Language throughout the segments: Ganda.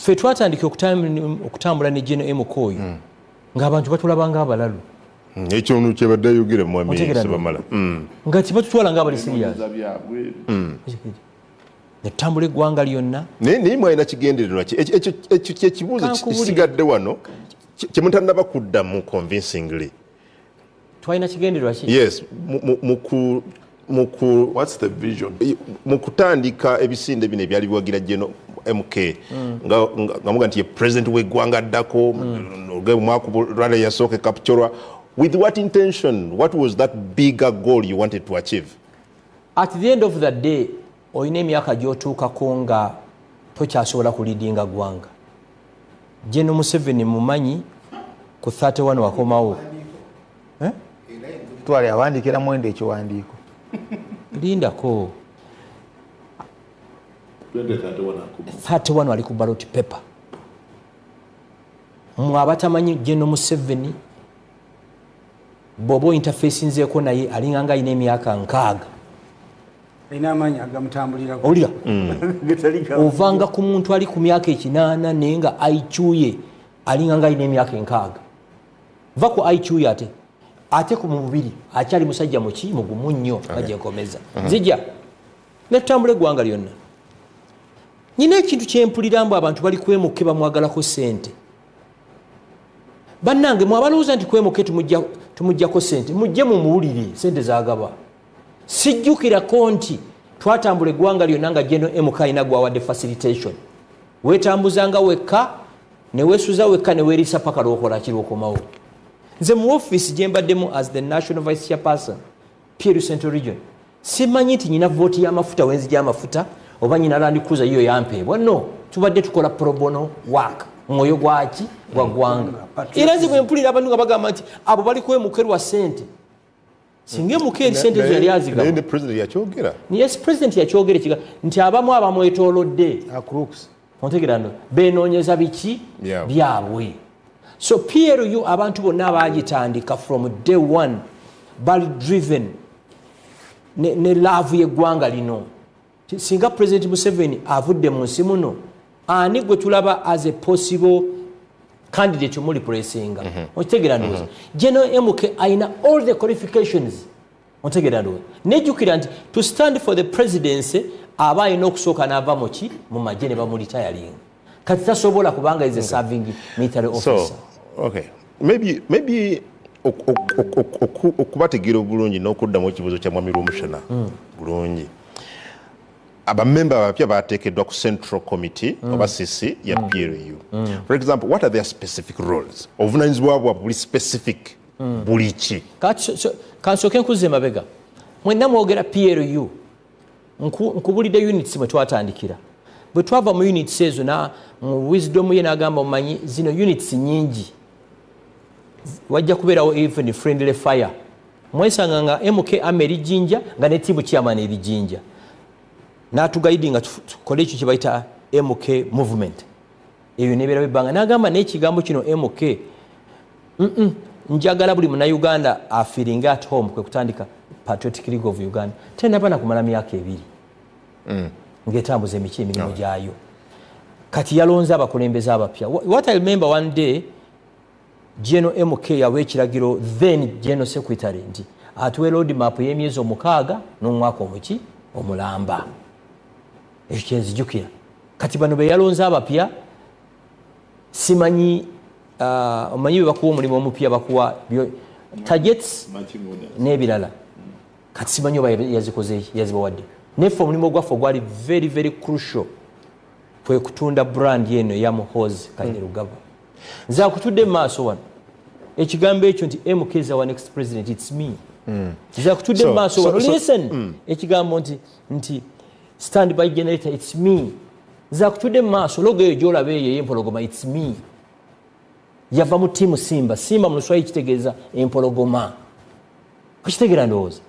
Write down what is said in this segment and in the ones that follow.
ffe twatandika okutambula ne General MK oyo ng'abantu batulabanga abalalu ekyo ono kyebadde ayogera mwami Sebamala nga tibatutwala ng'abali serious ne tutambula eggwanga lyonna naye mwalina kigendererwa ki ekyo kyekibuuzo kisigadde wano kyemutannaba kuddamu convincingly twalina kigendererwa ki yes what's the vision mu kutandika ebisinde bino ebyali biwagira General MK nga muga nti ye president w'eggwanga addako omwaka olwala yasooka capturwa with what intention? What was that bigger goal you wanted to achieve? At the end of the day, oyina emyaka gy'otuukako nga tokyasobola kulidinga ggwanga. General Museveni mumanyi ku 31 wakomawo. Twali awandikira mwende ekiwandiiko. Lindako. 31 wali ku ballot paper. Mwabatamanyi General Museveni Bobo interface nzeko naye alinganga ine emyaka 6. Ina amanya agamutambulira ko. Olira. Ovanga ku muntu ali ku myaka 8 nenga aichuye alinganga ine emyaka 6. Vako aichuye ate ku mubiri akyali musajja muki mugumu nnyo aje komeza. Nzija. Ne tutambule gwanga lyonna. Nyine ekintu kyempulira mbu abantu bali kwemuke bamwagala ko sente. Bannange mwabalooza nti kwemuke tumujjako sente mujje mu muwulire sente zagaba sijjukira konti twatambula eggwanga lyonna nga General MK ina gwawadde facilitation wetambuzanga wekka ne weesuza wekka ne weerisa paka lwokola kirwokomawo nze mu office gye mbaddemu as the national vice chairperson Pierre Central Region simanyi nti nyina vote y'amafuta wenzija amafuta oba nyina Land Cruiser yiyo yampeebwa no tubadde tukola pro bono work mwoyo gwaki gwa gwanga era nzi bwe mpulira abantu nga bagamba nti abo bali kwemukerwa sente singe mukeri sente zali aziga ne president yakyogera yes president yakyogera kiga nti abamu abamwetoolodde crooks ontegerano benoonyeza biki byabwe so PLU abantu bonna abagitandika from day one bali driven ne love y'eggwanga lino singa President Museveni avudde mu nsi muno ani gwe tulaba as a possible candidate omuli presinga otegera ndoza General MK aina all the qualifications otegera ndoza nejukira nti to stand for the presidency aba ayina okusooka n'ava muki mu majje ne bamulitayalinga kati tasobola kubanga is a serving military officer. So, okay, maybe okubategeera obulungi n'okuddamu ekibuuzo kya mwami Rwomushana bulungi abamemba abapya bateekeddwa ku central committee oba CC ya PLU. For example, what are their specific roles? Obuvunaanyizibwa bwabwe buli specific buli ki? Kansooke nkuze mabega mwenna mwogera PLU nkubulidde units mwe twatandikira bwe twava mu units ezo na mu wisdom ye n'agamba omanyi zino units nyingi wajja kubeerawo even friendly fire mwesanga nga MK amerijinja nga ne tibu chairman erijinja n'atugaidinga tukole ekyo kye bayita MK movement eyo nebeera bebanga n'agamba n'ekigambo kino MK njagala buli munnayuganda afiringa at home kwe kutandika Patriotic League of Uganda tenaba na kumala myaka 2 ng'etambuza emirimu gyayo kati yalonze abakulembeze abapya. What I remember one day General MK yawe ekiragiro then General Secretary nti atuwe road map y'emyezi 6 n'omwaka omuki omulamba ekyenzijukira kati bano be yalonze abapya simanyi omanyi bakuwa omulimu omupya bakuwa targets n'ebirala kati simanyi oba yazikoze yazibawadde nefe omulimu gwaffe gwali very very crucial kwe kutunda brand yeno ya Muhoozi Kainerugaba nze akutudde maaso wano ekigambo ekyo nti MK is our next president it's me nze akutudde maaso wano listen ekigambo nti stand by generator it's me nze akutudde maaso logo eyo gyolaba eyo empologoma it's me yava mu tiimu Simba mu Luswayiri kitegeeza empologoma okitegeera ndowooza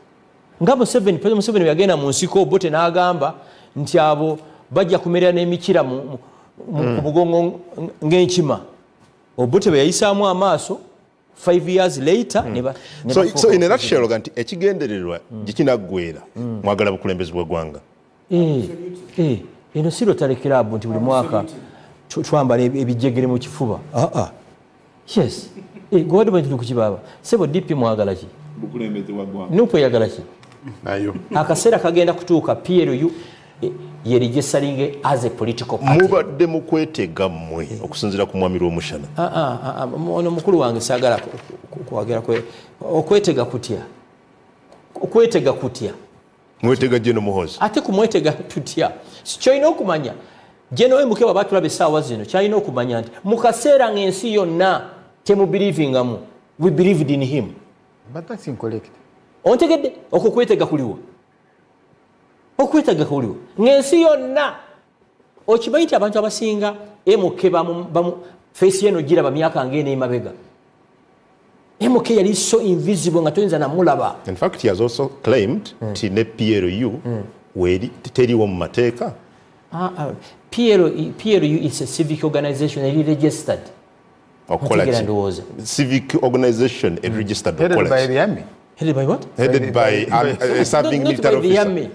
nga President Museveni yagenda mu nsiko Obote n'agamba nti abo bajja kumerera n'emikira mu bugongo ng'enkima Obote bwe yayisaamu amaaso 5 years later so in a nutshell ganti ekigendererwa gikinaggwera mwagala bukulembezi bw'eggwanga eno siro talekera nti buli mwaka twambala ebijjegere mu kifuba yes gwadde tukukibaba sebo DP mwagala ki nupo yagala ki nayo akaseera kagenda kutuuka PLU yeregistaringe as a political party mubadde mu kwetega mmwe okusinziira ku mwami Rwomushana ono mukulu wange saagala kwagera okwetega kutya mwetega Jeno Muhoozi ate kumwetega tutya kyolina okumanya Jeno Mukeba batulaba essaawa zino kyalina okumanya nti mu kaseera ng'ensi yonna temubelievingamu we believed in him but that's incorrect ontegedde okwo kwetega kuliwo ng'ensi yonna okimanyi nti abantu abasinga MK face yeno giraba myaka ng'ene emabega MK yali so invisible nga toyinza namulaba. In fact, he has also claimed ne PLU weri teriwo mu mateeka. PLU is a civic organization registered. Civic organization registered. Headed by the army. Headed by what? Headed by a serving military officer.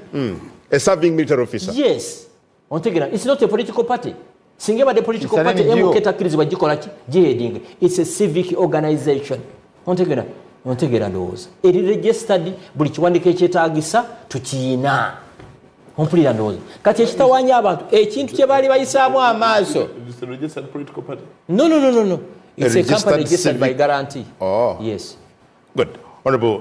A serving military officer. Yes. It's not a political party. Singema the political party MK takirizibwa gikola ki? Jihading. It's a civic organization. Ontegera ndowooza eri registered buli kiwandiiko ekyetaagisa tukiina ompulira ndowooza kati ekitawanya abantu ekintu kye baali bayisaamu amaaso no it's a company registered by guarantee. Yes, good. Honorable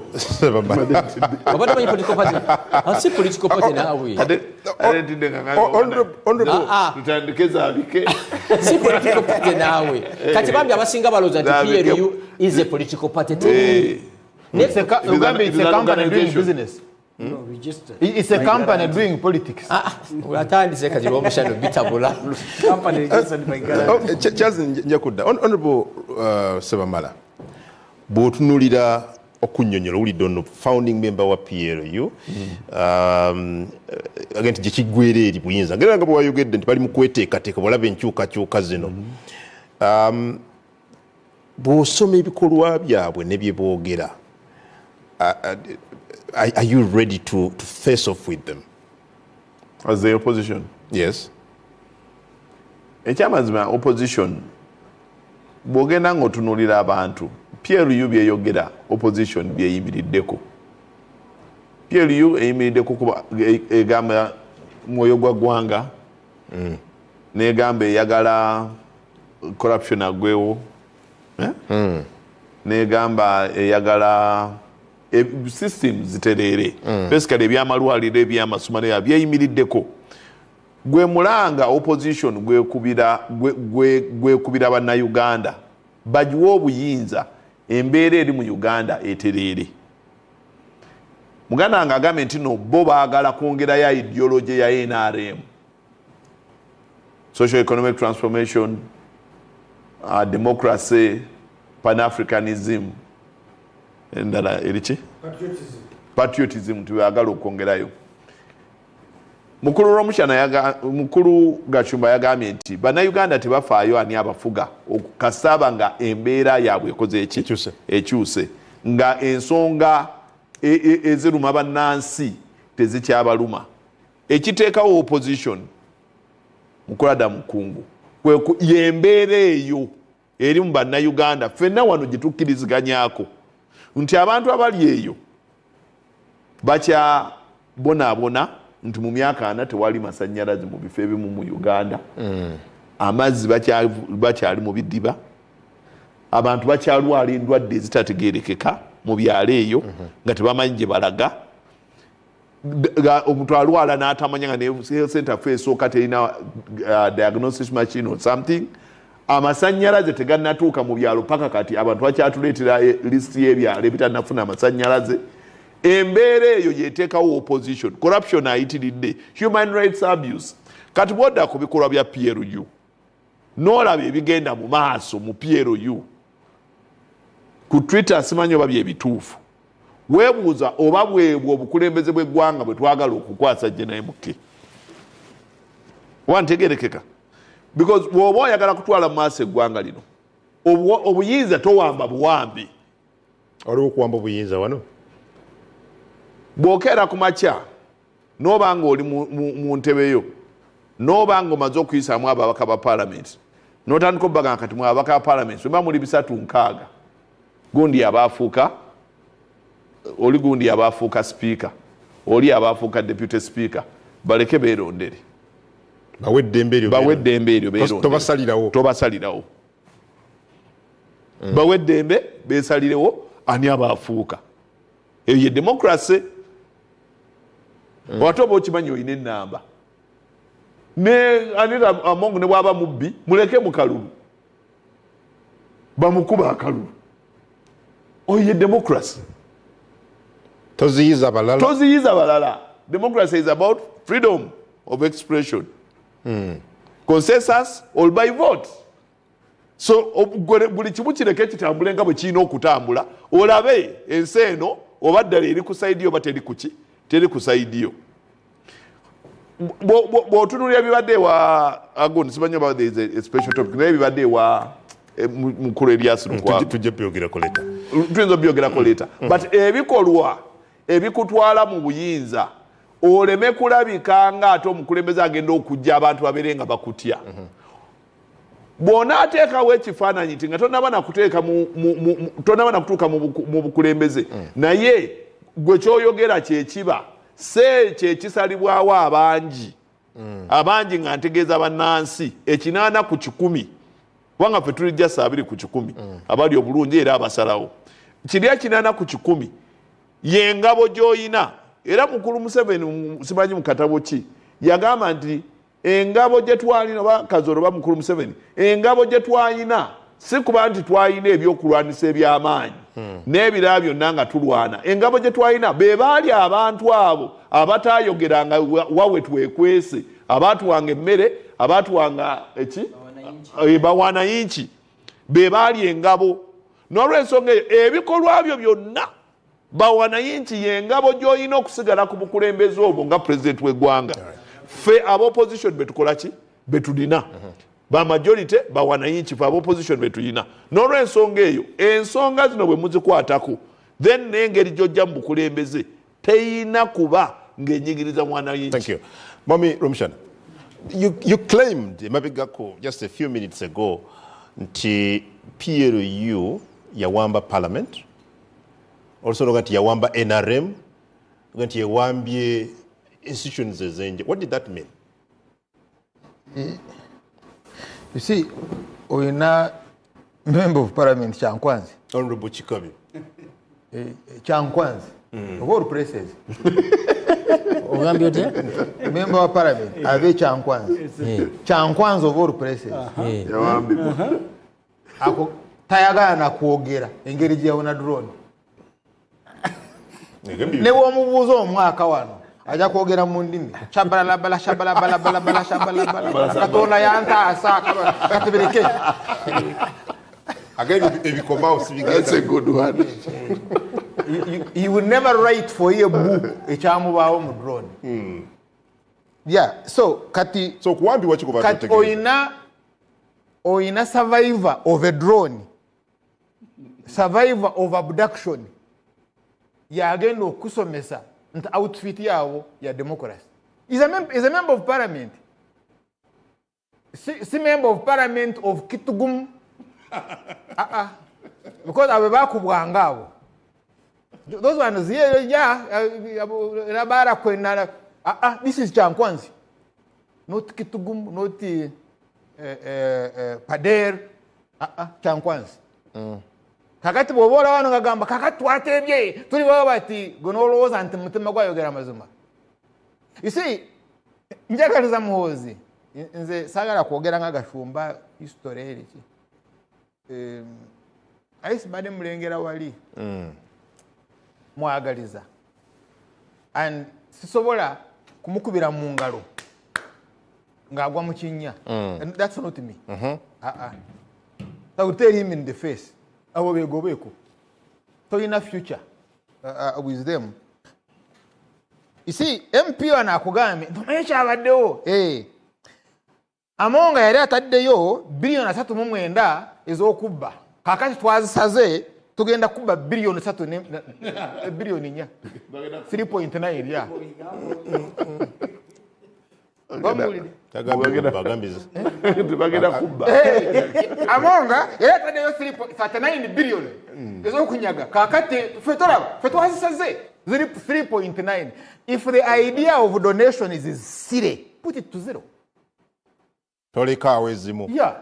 Obata my political party. I see political party now. See political party now. Katibambi abasinga baloza nti PLU is a political party. It's a company doing business. It's a company doing politics. Ulatandise kati Rwomushana bitabula. Company registered by guarantee. Chazi njakudda. Honorable Sebamala. Botunulira okunyonyola ulidde ono founding member wa PLU agenti gyekigwera eri buyinza ngera nga bwayogedde nti bali mu kweteekateeka bwalaba enkyukakyuka zino bw'osoma ebikolwa byabwe ne bye boogera are you ready to face off with them as the opposition? Yes. Ekyamazima opposition bw'ogenda ng'otunuulira abantu PLU byeyogera opposition byeyimiriddeko. PLU eyimiriddeko kuba egamba mwoyo gwa ggwanga n'egamba eyagala corruption agwewo n'egamba eyagala system zitereere basically ebyamalwaliro ebyamasomero byeyimiriddeko. Gwe mulanga opposition gwekubira bannayuganda bagiwa obuyinza embeera eri mu Uganda etereere. Muganda nga agambye nti no bo baagala kwongerayo ideology ya NRM, social economic transformation, democracy, pan-Africanism, endala eriki patriotism tubaagala okwongerayo. Mukulu Rwomushana mukulu Gashumba yagambye nti bannayuganda tebafaayo ani abafuga okukasaba nga embeera yaabwe ekoze ekyuse nga ensonga eziruma bannansi tezikyabaluma. Ekiteekawo opposition mukulada mukungu yembeera eyo eri mu bannayuganda ffenna wano gye tukkiriziganyako nti abantu abali eyo bakyabonaabona nti mu myaka 4 tewali masannyalaze mu bifo ebimu mu Uganda. Amazzi bakyali mu bidiba, abantu bakyalwala endwadde ezitategeerekeka mu byalo eyo nga tebamanyi gye balaga. Omuntu alwala n'atamanya nga ne center fe esooka terina diagnosis machine or something. Amasannyalaze tegannatuuka mu byalo paka kati abantu bakyatuleetera list y'ebyalo ebitanafuna amasannyalaze. Embeera eyo yeteekawo opposition. Corruption ayitiridde, human rights abuse. Kati bwodda ku bikolwa bya PLU n'olaba ebigenda mu maaso mu PLU ku Twitter simanyi oba byebituufu. Weebuuza oba bwebwo obukulembeze bw'eggwanga bwe twagala okukwasa Jeno MK. Wantegerekeka. Because bw'oba oyagala kutwala mu maaso eggwanga lino obuyinza towamba buwambi. Waliwo okuwamba obuyinza wano? Bw'okeera ku makya n'oba nga oli mu ntebe yo n'oba nga omaze okuyisaamu ababaka ba parliament n'otandika obbaga kati mwe abaka parliament mwe muli 306 gundi abafuuka oli gundi abafuuka speaker oli abafuuka deputy speaker baleke beerondere bawedde embe eryo tobasalirawo bawedde embe beesalirewo ani abaafuuka eyo ye democracy ate oba okimanyi olina ennamba ne Anita Among ne bwaba mubbi muleke mu kalulu bamukuba akalulu oyo ye democracy toziyiza balala democracy is about freedom of expression consensus or by vote so buli kimu kireke kitambule nga bwe kirina okutambula olabe ensi eno oba ddala eri ku saidi yo oba teri ku saidi yo bw'otunuulira ebibadde wa agondi simanyi oba there is a special topic naye ebibadde wa mukulu Erias Lukwago tuyinza obyogerako leeta but ebikolwa ebikutwala mu buyinza oleme kulabika nga ate omukulembeze agenda okujja abantu babeere nga bakutya bw'onaateekawo ekifaananyi nti nga tonaba nakutuuka mu bukulembeze naye gwe kyoyogera kyekiba kyekisalibwawo abangi nga ntegeeza bannansi 8 ku 10 kubanga ffe tulijja 2 ku 10 abali obulungi era abasalawo kiri 8 ku 10 yengabo gy'oyina era mukulu Museveni simanyi mu katabo ki yagamba nti engabo gye twalina oba Kazoro oba mukulu Museveni engabo gye twalina si kuba nti twalina ebyokulwanisa eby'amaanyi n'ebirala byonna nga tulwana engabo gye twalina be baali abantu abo abataayogeranga wawe twekwese abaatuwanga emmere abaatuwanga bawanayinki be baali engabo n'olw'ensonga eyo ebikolwa byo byonna bawanayinki yengabo gy'olina okusigala ku bukulembeze obwo nga pulezidenti w'eggwanga ffe ab'opposition betukola ki betulina bamajority bawanayinki ffe ab'opposition betulina n'olw'ensonga eyo ensonga zino bwe muzikwatako then n'engeri gy'ojja mu bukulembeze teyina kuba ng'enyigiriza mwanayinki. Thank you. Mami Rwomushana, you claimed mabegako just a few minutes ago nti PLU yawamba parliament also nti yawamba NRM nti yawambye institutions ezenje. What did that mean? You see, oyina member of parliament Chankwanzi. Honorable Chikabi. Chankwanzi. Of all places. Member of parliament. Ave Chankwanzi. Chankwanzi of all places. Ako tayagala na kuogera engeri gye yawona drone. Ne womubuuza omwaka wano aja kwogera mu ndimi shabalabala katonda yantaasa katebireke again ebikomao sibigenda. That's a good one. He will never write for a book ekyamubaawo mu drone. Yeah, so kuwambi wakiko kati oyina survivor of a drone, survivor of abduction, yagenda okusomesa nti outfit yawo ya democracy. Is a member of parliament. Si member of parliament of Kitugum. Because abe bakubwanga abo. Those ones here, Rabara Kwenara. This is Chankwanzi. Not Kitugum, not Pader. Chankwanzi. Kakati bwobola wano gagamba kakati twatebye tuli baba bati gonoloza nti mutima gwayogera mazima. You see, njagaliza muhozi nze sagala kwogera nga Gashumba history eri ki. Aisi bade mulengera wali mwagaliza and sisobola kumukubira mu ngalo ngagwa mu kinnya. And that's not me. I will tell him in the face. Abo begobeko. So in a future with them. You see, MP anakugambye ntomesha abaddewo. Amonga yali ataddeyo billion 3.9 ez'okubba. Kakati twazisaze tugenda kubba billion 3 billion nya 3.9 ya. tebagenda kubba Amonga yataddeyo 39 billion ez'okunyaga kakati ffe tolaba ffe twazisaze ziri 3.9. If the idea of donation is silly, put it to zero. Tolekaawo ezimu. Yeah.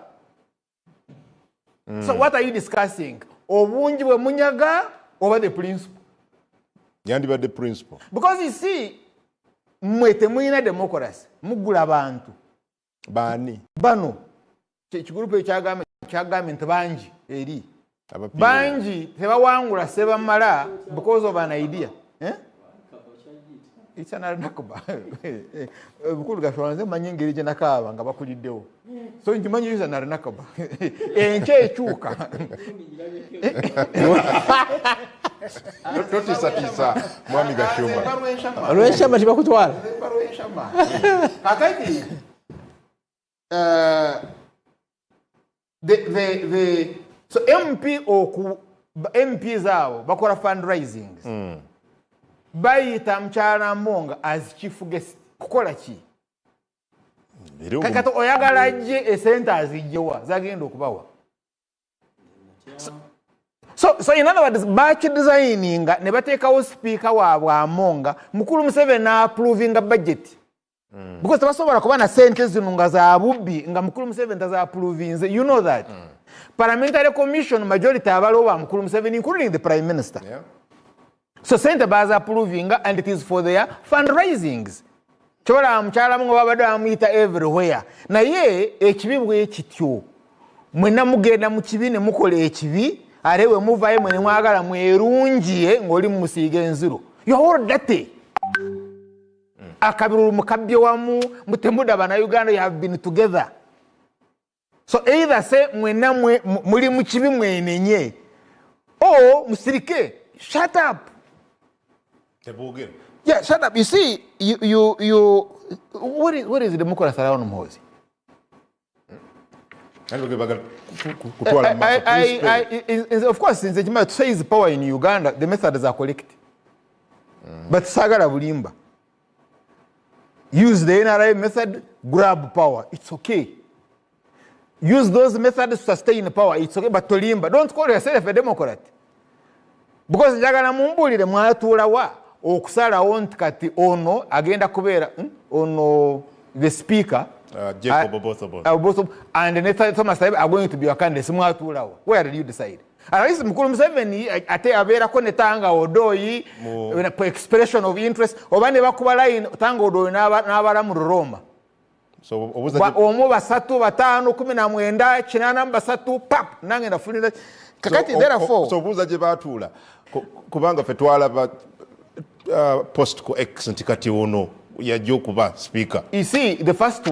So what are you discussing? Obungi bwe munyaga over the principle? Yandibadde principle. Because you see, mwe temulina democracy, mugula bantu. Baani? Bano. Ekigurupu ekyagambye nti bangi eri. Bangi tebawangula sebamala because of an idea. It's an arnakuba. Bukulu Gashumba manyi engeri gye nakaaba nga bakuliddewo. So nkimanyi yuza narnakuba. Enkya ekyuka. Totiisatiisa mwami Gashumba. Olw'enshamba tebakutwala. Kakati so MP zaabo bakola fundraisings. Bayita Mukyala Monga as chief guest kukola ki? Kakati oyagala ajje esente azijjewa zagenda okubawa. So in other words, batch designing ne bateekawo speaker waabwe Amonga mukulu Museveni na approving a budget. Because tebasobola kuba na sente zino nga za bubbi nga mukulu Museveni taza approving. You know that. Parliamentary Commission majority abaloba mukulu Museveni including the Prime Minister. Yeah. So sente baza approving and it is for their fundraisings. Chola Mukyala Monga babadde amuyita everywhere. Naye ekibi bwe kityo. Mwena mugenda mu kibi ne mukola ekibi arewe muvayo mwene mwagala mwerungiye ng'oli musiiga enziro. You're all dirty. Akabiru mukabye wamu mutemuda bana Uganda, you have been together. So either say mwena muli mu kibi mwenenye or musirike. Shut up. Yeah, shut up. You see, what is democracy around Mhozi? Of course, since the Jima says power in Uganda, the methods are collected. But Sagara Bulimba. Use the NRI method, grab power. It's okay. Use those methods to sustain power. It's okay. But Tolimba, don't call yourself a Democrat. Because Jagana Mumbulire mwatuula wa okusalawo nti kati ono agenda kubeera ono the speaker Jacob Obosobo and Nathan Thomas Taib are going to be your candidate. Mwatuula wa. Where did you decide? At least mukulu Museveni ate abeerako ne Tanga Odoyi expression of interest oba ne bakuba line Tanga Odoyi n'abalamu Roma. So omu basatu bataano 19 kinana basatu pap nange nafunira kakati therefore so buuza gye baatuula kubanga ffe twalaba post ko ex nti kati ono yajja okuba speaker. You see, the first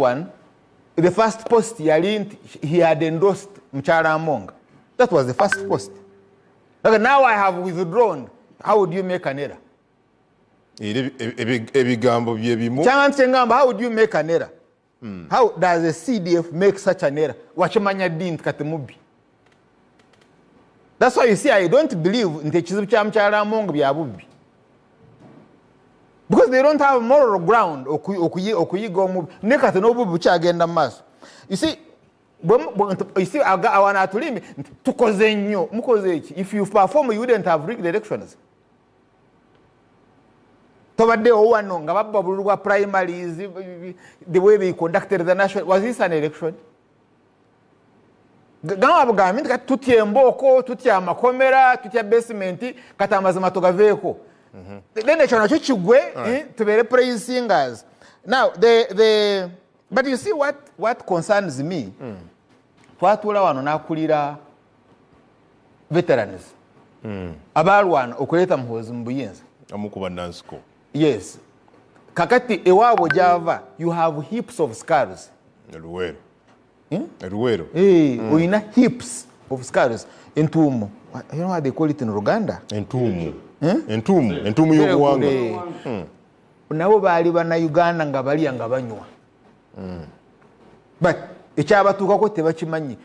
post he had endorsed Mukyala Monga. That was the first post. Okay, now I have withdrawn. How would you make an error? Ebigambo bye bimu. How would you make an error? How does a CDF make such an error? Wachimanya dint katimubi. That's why you see, I don't believe in the Mukyala Monga byabubi. Because they don't have moral ground. Okuyigo mubi. Nekati no bubi kyagenda maso. You see, I want to limit. Tukoze nnyo. Mukoze eki. If you perform, you wouldn't have rigged the elections. Tobadde owano nga babba bululwa primaries, the way they conducted the national. Was this an election? Gama bugami nti tutya emboko, tutya amakomera, tutya basement, kati amazima togaveeko. Then ekyo nakyo kigwe tubeere praise singers. Now but you see what concerns me. Twatuula wano n'akulira veterans. Abalwana okuleeta Muhoozi mu buyinza. Amukuba Nansiko. Yes. Kakati ewaabwe gy'ava, you have heaps of scars. Eluweero. Eluweero. Oyina heaps of scars. Entuumu. You know what they call it in Ruganda? Entuumu. Entuumu y'obuwangwa. Nabo baali bannayuganda nga balya nga banywa. But ekyabatuukako tebakimanyi.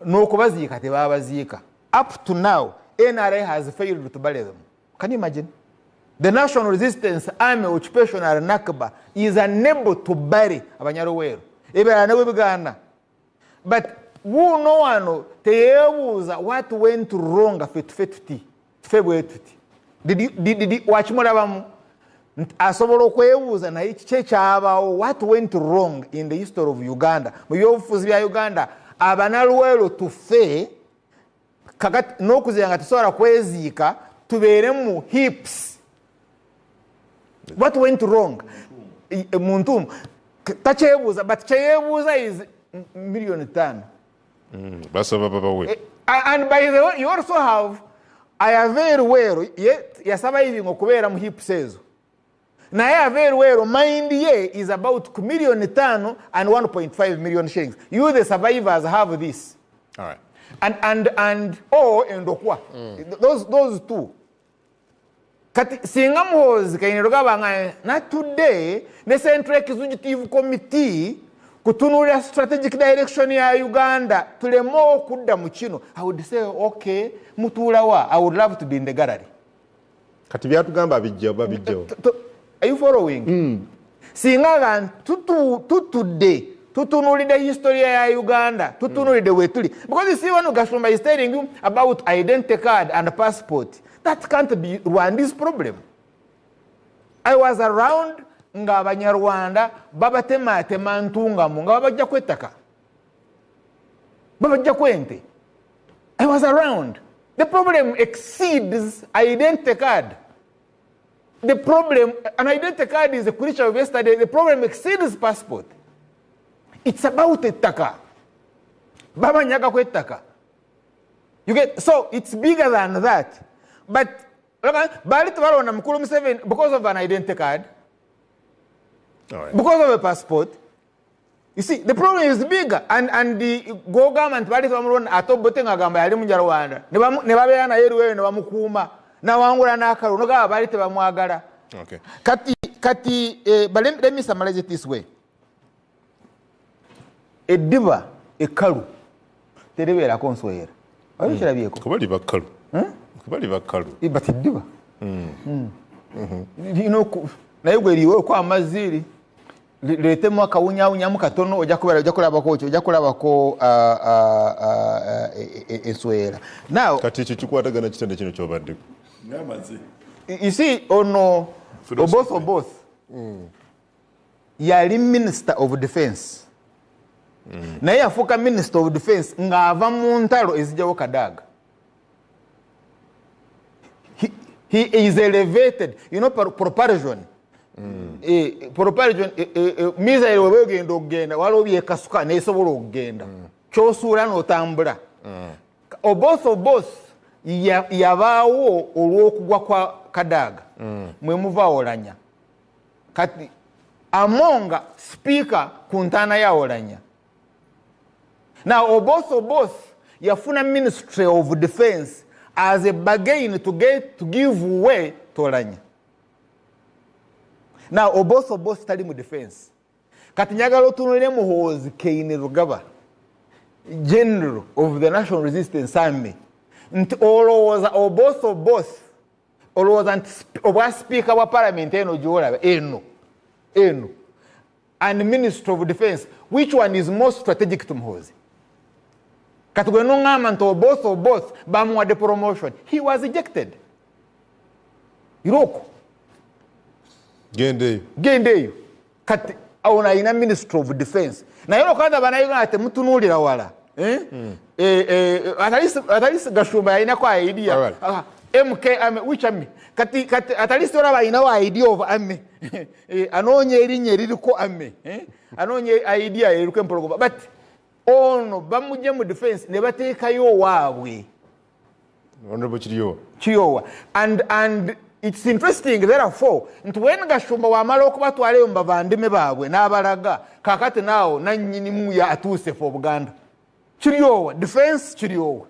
N'okubaziika tebaabaziika. Up to now, NRA has failed to bury them. Can you imagine? The National Resistance Army Occupational Nakba is unable to bury Abanyaruweero. ebirala ne bwe bigaana. But wuno wano teyeebuuza what went wrong ffe bwe tuti. Wakimulabamu asobola okwebuuza naye kiki ekyabaawo what went wrong in the history of Uganda mu byobufuzi bya Uganda abanalwero tuffe kakati n'okuzira nga tusobola kweziika tubeere mu hips. What went wrong muntu takyebuuza but kyeyeebuuza is million 5. Basaba babawe. And by the way you also have Ayaveruwero yasurviving okubeera mu hips ezo. Naye Ayaveruwero mind ye is about million 5 and 1.5 million shillings. You the survivors have this. All right. And Ndokwa. Those two. Kati singa muhozi kainero gabanga na today the Central Executive Committee kutunulira strategic direction ya Uganda tulemo kudda mu kino. I would say okay mutulawa I would love to be in the gallery. Kati byatugamba bijjo. Are you following? Singa gan tutudde tutunulira history ya Uganda tutunulira wetuli because you see when Gashumba is telling you about identity card and passport that can't be Rwanda's problem. I was around nga abanyarwanda babatema ntungamu nga babajja kwetaka babajja kwente. I was around. The problem exceeds identity card. The problem, an identity card is a creature of yesterday. The problem exceeds passport. It's about ettaka. Baba nyaga kwetaka. You get, so it's bigger than that. But bali tubalona mukulu Museveni because of an identity card. Right. Because of a passport. You see, the problem is bigger. And the government bali tubalona atobote ngagamba yali munyarwanda. Ne babeera na yeruwe ne bamukuma. Na wangula nakalu noga bali tebamwagala. Okay. Let me summarize it this way. Ediba ekalu terebeera konswera. Ayo kirabyeko. Kubali bakalu. Kubali bakalu. But ediba. You know naye gweriwe kwa amaziri letemu akawunya mukatono ojja kulabako eswera. Now kati ekyo kikwatagana kitende kino kyobadde. You see, both. Yali Minister of Defense. Naye afuuka Minister of Defense ng'ava mu ntalo ezijjawo Kadaga. He is elevated. You know, propulsion. Propulsion, missile webegenda okugenda waliwo byekasuka nesobola okugenda. Kyosuula n'otambula. Both. Yabaawo olw'okugwa kwa Kadaga mwe muva Olanya kati amonga speaker ku ntaana ya Olanya. Now both yafuna Ministry of Defense as a bargain to give way to Olanya. Now both tali mu defense kati nyagala otunulire Muhoozi Kayini Rugaba, General of the National Resistance Army. Nti olowooza both olowooza nti obwa speaker wa parliament eno gyolaba eno and Minister of Defense, which one is most strategic to Muhoozi? Kati gwe nongamba nti both bamuwadde promotion. He was ejected. Iroko gendeeyo kati awona alina Minister of Defense naye olwokaza bannayuganda temutunuulira wala. Atalisi Gashumba yalina kwa idea. MK army, which army? Kati atalisi olaba alinawo idea of army. Anoonya erinnya eririko army. Anoonya idea eriko empologoma. But ono bamujja mu defense ne bateekayo waabwe. Honorable Kiyowa. And it's interesting therefore nti when Gashumba wamala okubatwala mu bavandime baabwe n'abalaga kakati naawo nannyinimu ya atuuse for Buganda. Kiryowa, defense Kiryowa.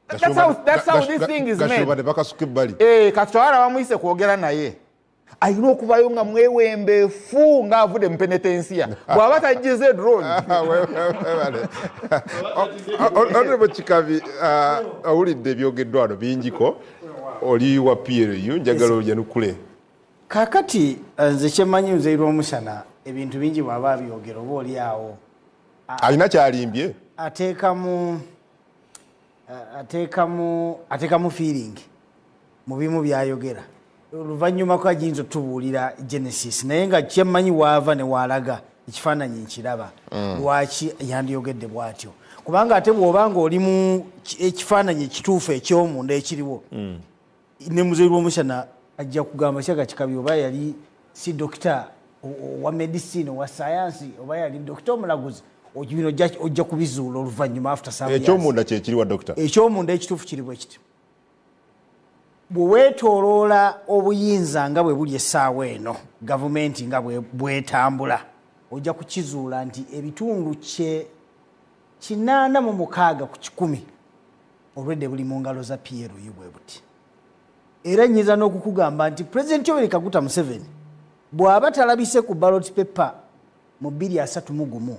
That's how this thing is made. Katwala bamuyise kwogera naye. Ayina okuvayo nga mwewembeefu ng'avudde mu penitensia. Bw'aba tajjize drone. Honorable Kikabi, awulidde ebyogeddwa wano bingiko. Oli wa PLU njagala ojanukule. Kakati nze kyemanyi nze Rwomushana ebintu bingi bwaba byogera oba oli awo alina kyalimbye ateekamu feeling mu bimu byayogera oluvannyuma ko ajinza otubuulira genesis naye nga kyemmanyi waava ne waalaga ekifaananyi nkiraba lwaki yandiyogedde bw'atyo kubanga ate bw'obanga oli mu ekifaananyi ekituufu eky'omunda ekiriwo ne muzeeyi Rwomushana ajja kugamba kyaga kikabi oba yali si dokita wa medicine wa sayansi oba yali dokita omulaguzi bino ojja kubizuula oluvannyuma after some years ekyomunda kyekiri wa dokita ekyomunda ekituufu kiri bwe kiti bwe weetooloola obuyinza nga bwe buli essaawa eno gavumenti nga bwetambula ojja kukizuula nti ebitundu 86 ku 100 olwedde buli mu ngalo za PLU bwe buti era nyiza n'okukugamba nti President Yoweri Kaguta Museveni bw'aba talabise ku ballot paper mu 231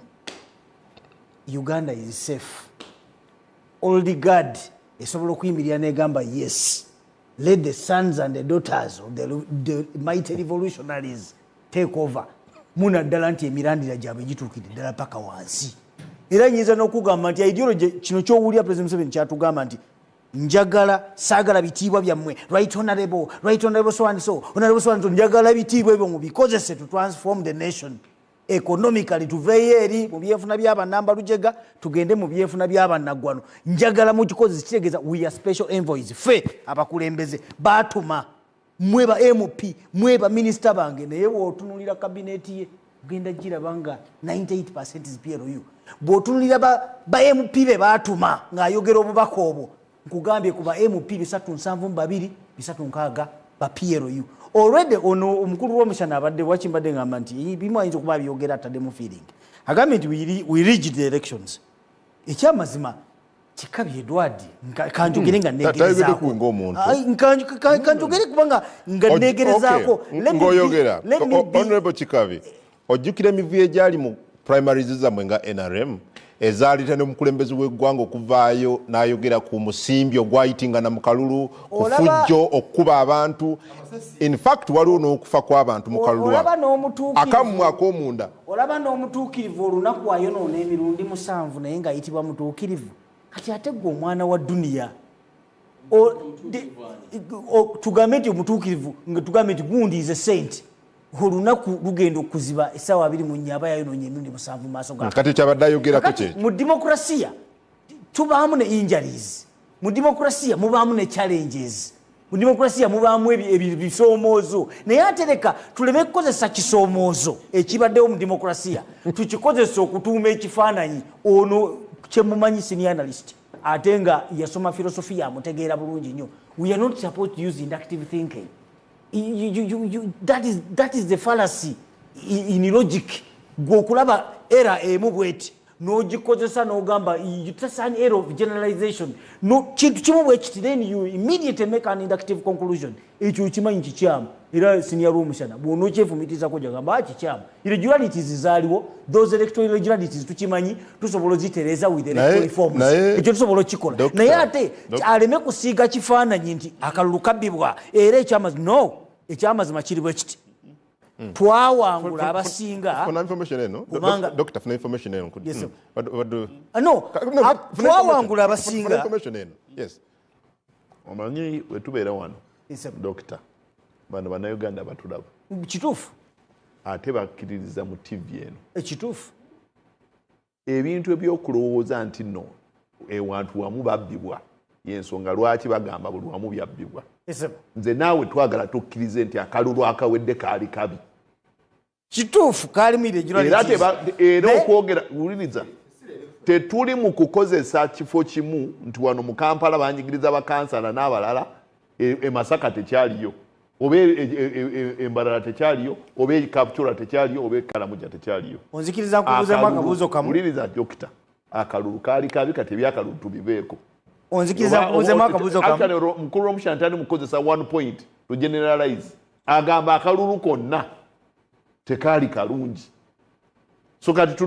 Uganda is safe old guard esobola okuyimirira n'egamba yes let the sons and the daughters of the mighty revolutionaries take over muna ddala nti emirandira gyabwe gituukidde ddala paka wansi era nyiza n'okugamba nti ideology kino ky'owulira President Museveni kyatugamba nti njagala saagala bitiibwa byammwe right honorable so and so njagala bitiibwa ebyo mubikozese to transform the nation economically tuveeyo eri mu byefuna by'abannamba lujega tugende mu byefuna by'abannaggwano njagala mukikozese kitegeeza we are special envoys fe abakulembeze baatuma mweba MP mweba minisita bange naye bw'otunulira kabineti ye genda giraba nga 98% is PLU bw'otunulira ba MP be baatuma ng'ayogera obubaka obwo nkugambye kuba MP 372 360 ba PLU already ono omukulu Rwomushana abadde wakimbadde ngamba nti bimu ayinza okuba byogera atadde mu feeling agambye nti we rigged the elections ekyamazima kikabi Edward kanjogere nga negerezaako kanjogere kubanga nga negerezaako ngoyogera honorable Kikabi ojjukira emivuyo egyali mu primaries zammwe nga NRM ezaalita n'omukulembeze w'eggwanga okuvaayo n'ayogera ku musimbi ogwayitinga na mu kalulu ku fujjo okukuba abantu in fact waliwo n'okufa kw'abantu mu kalulu akamu ak'omunda olaba n'omutuukirivu olunaku ayonoona emirundi 7 naye ng'ayitibwa mutuukirivu kati ate gwe omwana wa duniya tugambe nti omutuukirivu nga tugambe nti gundi is a saint olunaku lugenda okuziba essaawa 24 aba yayonoonye emirundi 7 mu maaso ga kati kyabadde ayogerako kye mu demokrasiya tubaamu ne injuries mu demokrasiya mubaamu ne challenges mu demokrasiya mubaamu ebisoomoozo naye atereka tuleme kukozesa kisoomoozo ekibaddewo mu demokrasiya tukikozesa okutuuma ekifaananyi ono kyemumanyi senior analyst ate nga yasoma filosofiya amutegeera bulungi nnyo we are not supposed to use inductive thinking that is the fallacy in logic gwokulaba era emu bweti n'ogikozesa n'ogamba that's an error of generalization no kintu kimu bwekiti then you immediately make an inductive conclusion ekyo kimanyi kikyamu era senior Rwomushana bw'onokyefumitirizako gyagamba kikyamu irregularities zaaliwo those electoral irregularities tukimanyi tusobola ozitereeza with electoral reforms ekyo tusobola okikola naye ate aleme kusiiga kifaananyi nti akalulu kabbibwa era ekyamazima kiri bwe kiti twawangula abasinga twawangula abasinga omanyi wetubeera wano dokita bano bannayuganda batulaba kituufu ate bakkiririza mu TV eno ekituufu ebintu ebyokulowooza nti no ewantu wamu babbibwa yensonga lwaki bagamba buli wamu byabbibwa nze naawe twagala tukkirize nti akalulu akawedde kaali kabi kituufu kaalimu era okwogera wuliriza tetuli mu kukozesa kifo kimu nti wano mu Kampala banyigiriza bakansala n'abalala Masaka tekyaliyo oba Embarara tekyaliyo oba Kapchula tekyaliyo oba Karamoja tekyaliyo onzikiriza nkubuuzemu akabuuzo kamu wuliriza dokita akalulu kaali kabi kati ebyakalulu tubibeeko onzikiriza nkubuuzemu akabuuzo kamu actually mukulu Rwomushana tani mukozesa 1 point to generalize agamba akalulu konna tekaali kalungi so kati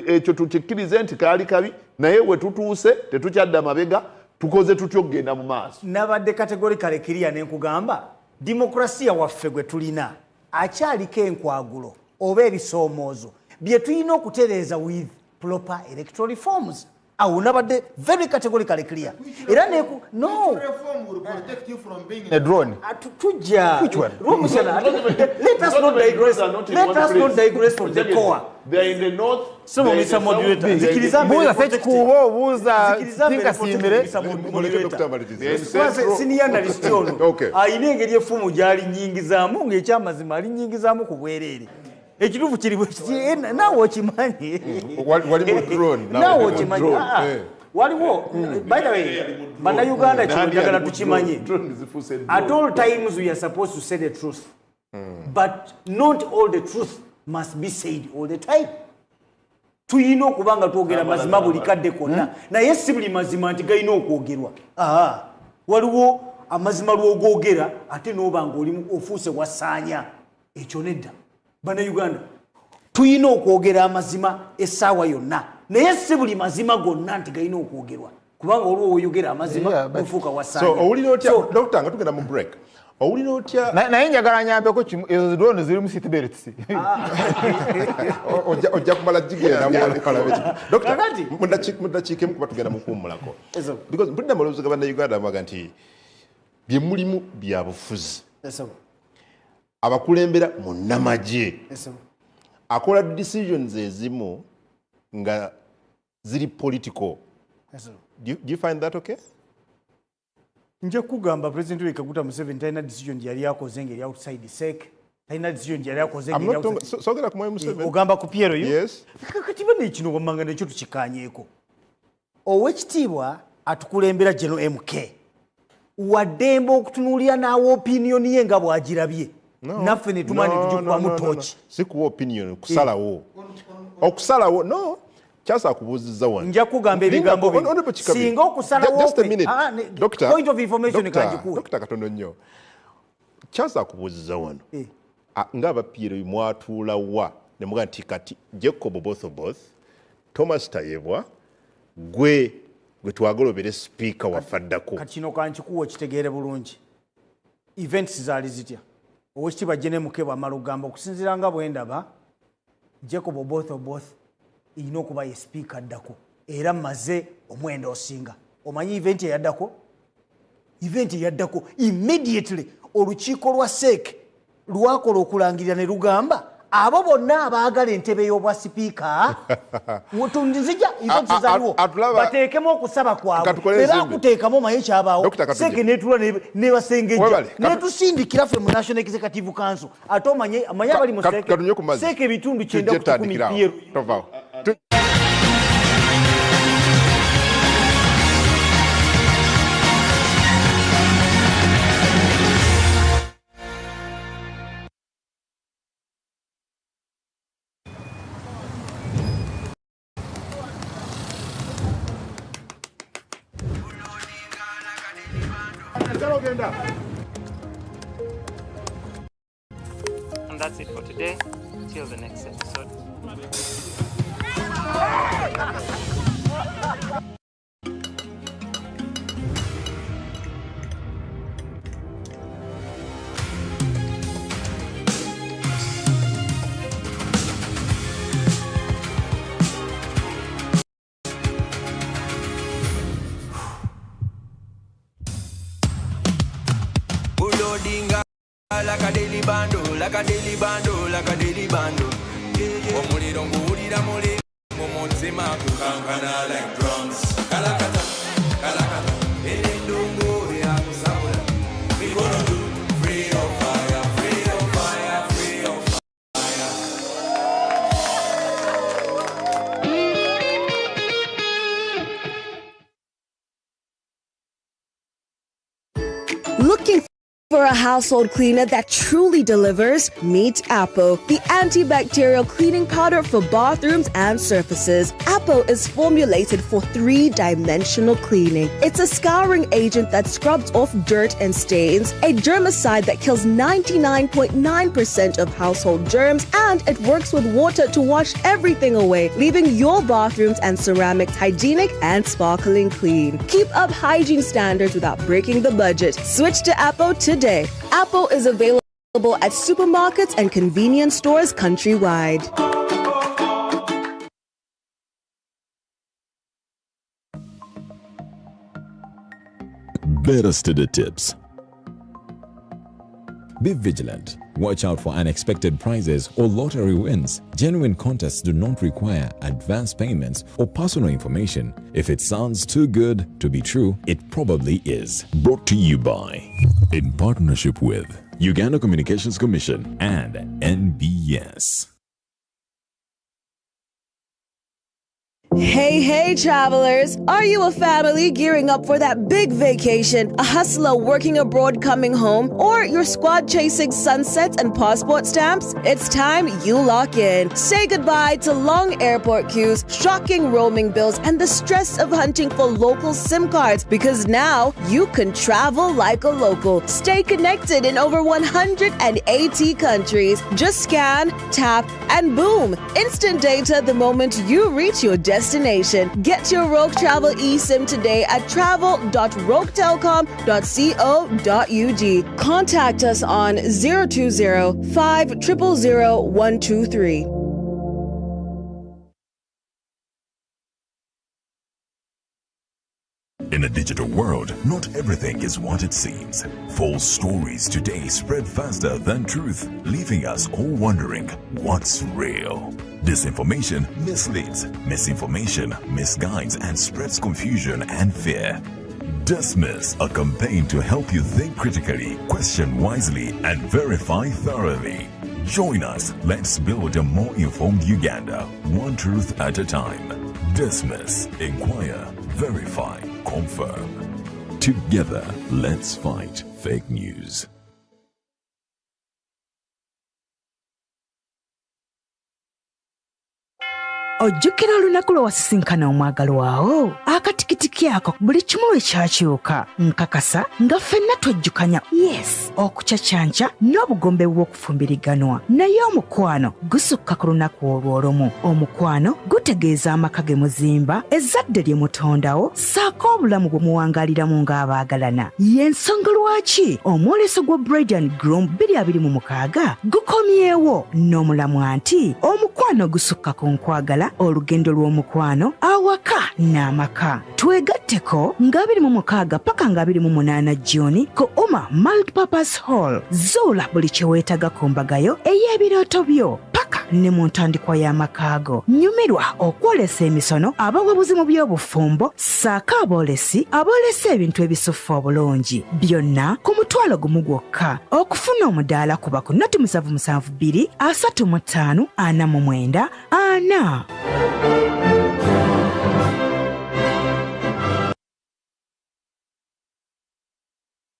ekyo tukikkirize nti kaali kabi naye we tutuuse tetukyadda mabega tukoze tutyo okugenda mu maaso nabadde categorically clear ne nkugamba demokrasiya waffe gwe tulina akyaliko enkwagulo oba ebisoomoozo bye tulina okutereeza with proper electoral reforms. awo nabadde very categorically clear. Era no reform will protect you from being in a drone. Tujja. Which one? Rwomushana, let us not digress. Let us not digress from the core. They are in the north. Some of Mr. Moderator. Buuza sekikuubo, buuza tinkasiimire. Senior analyst ono. Okay. Ayina engeri effumu gy'ali nnyingizaamu ng'ekyamazima ali nnyingizaamu ku bwereere. Ekituufu kiri bwe kiti naawe okimanyi. Wali mu drone. Naawe okimanyi. Waliwo. By the way, bannayuganda kino njagala tukimanye. At all times we are supposed to say the truth. But not all the truth must be said all the time. Tuyina okuba nga twogera mazima buli kadde konna. Naye si buli mazima nti galina okwogerwa. Waliwo amazima lw'ogoogera ate n'oba ng'olimu ofuuse wasaanya. Ekyo nedda. Bannayuganda tuyina okwogera amazima essaawa yonna naye si buli mazima gonna nti galina okwogerwa kubanga olwo oyogera amazima ofuuka wasaanya. So owulira otya Dr. nga tugenda mu break owulira otya naye njagala nyambeko kimu ezo drone zirimu seat belts. ojja kumala jigenda mudakiikemu kuba tugenda mu kuwummulako because mpulira maloboozi ga bannayuganda amaga nti bye mulimu bya bufuzi abakulembera munnamagye akola decisions ezimu nga ziri political. Do you find that okay? Nje kugamba President Yoweri Kaguta Museveni talina decision yali yakoze ngeri outside sec talina decision yali yakoze ngeri outside. Sogera ku Mwai Museveni ogamba ku Piero yo? Yes. Kati bane kino wamanga nekyo tukikanyeeko. Owekitiibwa atukulembera General MK wademba okutunuulira naawe opinion ye nga bw'agirabye. Naffe ne tumani tujikubamu tochi. Sikuwa opinion kusalawo. Okusalawo no. Kyasa kubuziza wano. Nja kugamba ebigambo bino. Singa okusalawo. Just a minute. Doctor. Point of information kanjikuwa. Doctor katondo nnyo. Kyasa kubuziza wano. Ngaba Piero mwatuula wa ne muga nti kati Jacob both Thomas Tayebwa gwe twagolobere speaker wa faddako. Kati kino kanjikuwa kitegeere bulungi. Events zaali zitya. Owekitiibwa Jene Mukebwa amala okugamba okusinziira nga bwe ndaba Jacob both irina okuba ye speaker addako era maze omwenda osinga. Omanyi event eyaddako? Event eyaddako immediately olukiiko lwa SEC lwakola okulangirira ne lugamba abo bonna abaagala entebe y'obwa sipiika nzija event zaliwo bateekemu okusaba kwabwe era akuteekamu omanyi ekyabaawo SEC netula nebasengejja netusindikira ffe mu National Executive Council ate omanyi abali mu SEC ebitundu 9 Piero. And that's it for today. Till the next episode. Like a daily bando, like a daily bando, like a daily bando. Omuliro nguwulira muli mumutima kukankana like drums. Kalakata, kalakata, endungu ya kusabula. We gonna do free of fire, free of fire, free of fire. Looking for a household cleaner that truly delivers? Meet Appo, the antibacterial cleaning powder for bathrooms and surfaces. Appo is formulated for 3-dimensional cleaning. It's a scouring agent that scrubs off dirt and stains, a germicide that kills 99.9% of household germs, and it works with water to wash everything away, leaving your bathrooms and ceramics hygienic and sparkling clean. Keep up hygiene standards without breaking the budget. Switch to Appo today. Appo is available Available at supermarkets and convenience stores countrywide. Better study tips. Be vigilant. Watch out for unexpected prizes or lottery wins. Genuine contests do not require advance payments or personal information. If it sounds too good to be true, it probably is. Brought to you by, in partnership with Uganda Communications Commission and NBS. Hey, travelers! Are you a family gearing up for that big vacation, a hustler working abroad coming home, or your squad chasing sunsets and passport stamps? It's time you lock in. Say goodbye to long airport queues, shocking roaming bills, and the stress of hunting for local SIM cards, because now you can travel like a local. Stay connected in over 180 countries. Just scan, tap, and boom! Instant data the moment you reach your destination. Get your Rogue Travel eSIM today at travel.roguetelecom.co.ug. Contact us on 020-5000123. In a digital world, not everything is what it seems. False stories today spread faster than truth, leaving us all wondering what's real. Disinformation misleads, misinformation misguides, and spreads confusion and fear. Dismiss, a campaign to help you think critically, question wisely, and verify thoroughly. Join us. Let's build a more informed Uganda, one truth at a time. Dismiss, inquire, verify, confirm. Together, let's fight fake news. Ojjukira olunaku lwe wasisinkana omwagalwa wawo akatikitiki ako buli kimu lwe kyakyuka nkakasa nga ffenna twejjukanya yes okucacanja n'obugombe bw'okufumbiriganwa naye omukwano gusukka ku lunaku olwo olumu. Omukwano gutegeeza amaka ge muzimba, ezzadde lye mutondawo ssaako obulamu bwe muwangaaliramu ng'abaagalana. Y'ensonga lwaki omwoleso gwa Bride and Groom 2026 gukomyewo n'omulamwa nti omukwano gusukka ku nkwagala, olugendo lw'omukwano awaka n'amaka. Twegatteko nga 26 paka nga 28 Juni ku Uma Multipurpose Hall. Zuula buli kye weetaga ku mbagayo ey'ebirooto byo paka ne mu ntandikwa y'amakaago. Nyumirwa okwolesa emisono abawabuzi mu by'obufumbo ssaako aboolesi aboolesa ebintu ebisuffa obulungi, byonna ku mutwalo gumu gwokka. Okufuna omudaala kuba ku nnoti 772 35 49 4.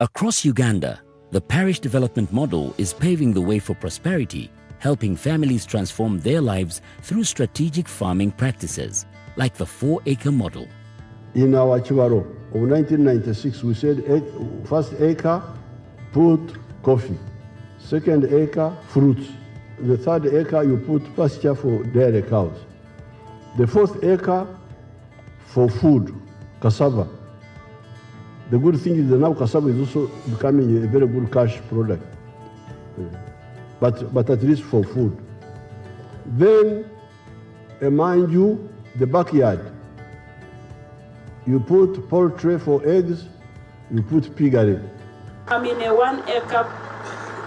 Across Uganda, the parish development model is paving the way for prosperity, helping families transform their lives through strategic farming practices, like the 4-acre model. In our Chibaro of 1996, we said first acre, put coffee. Second acre, fruits. The third acre, you put pasture for dairy cows. The fourth acre, for food, cassava. The good thing is that now cassava is also becoming a very good cash product, but at least for food. Then, mind you, the backyard. You put poultry for eggs, you put piggery. I'm in a 1-acre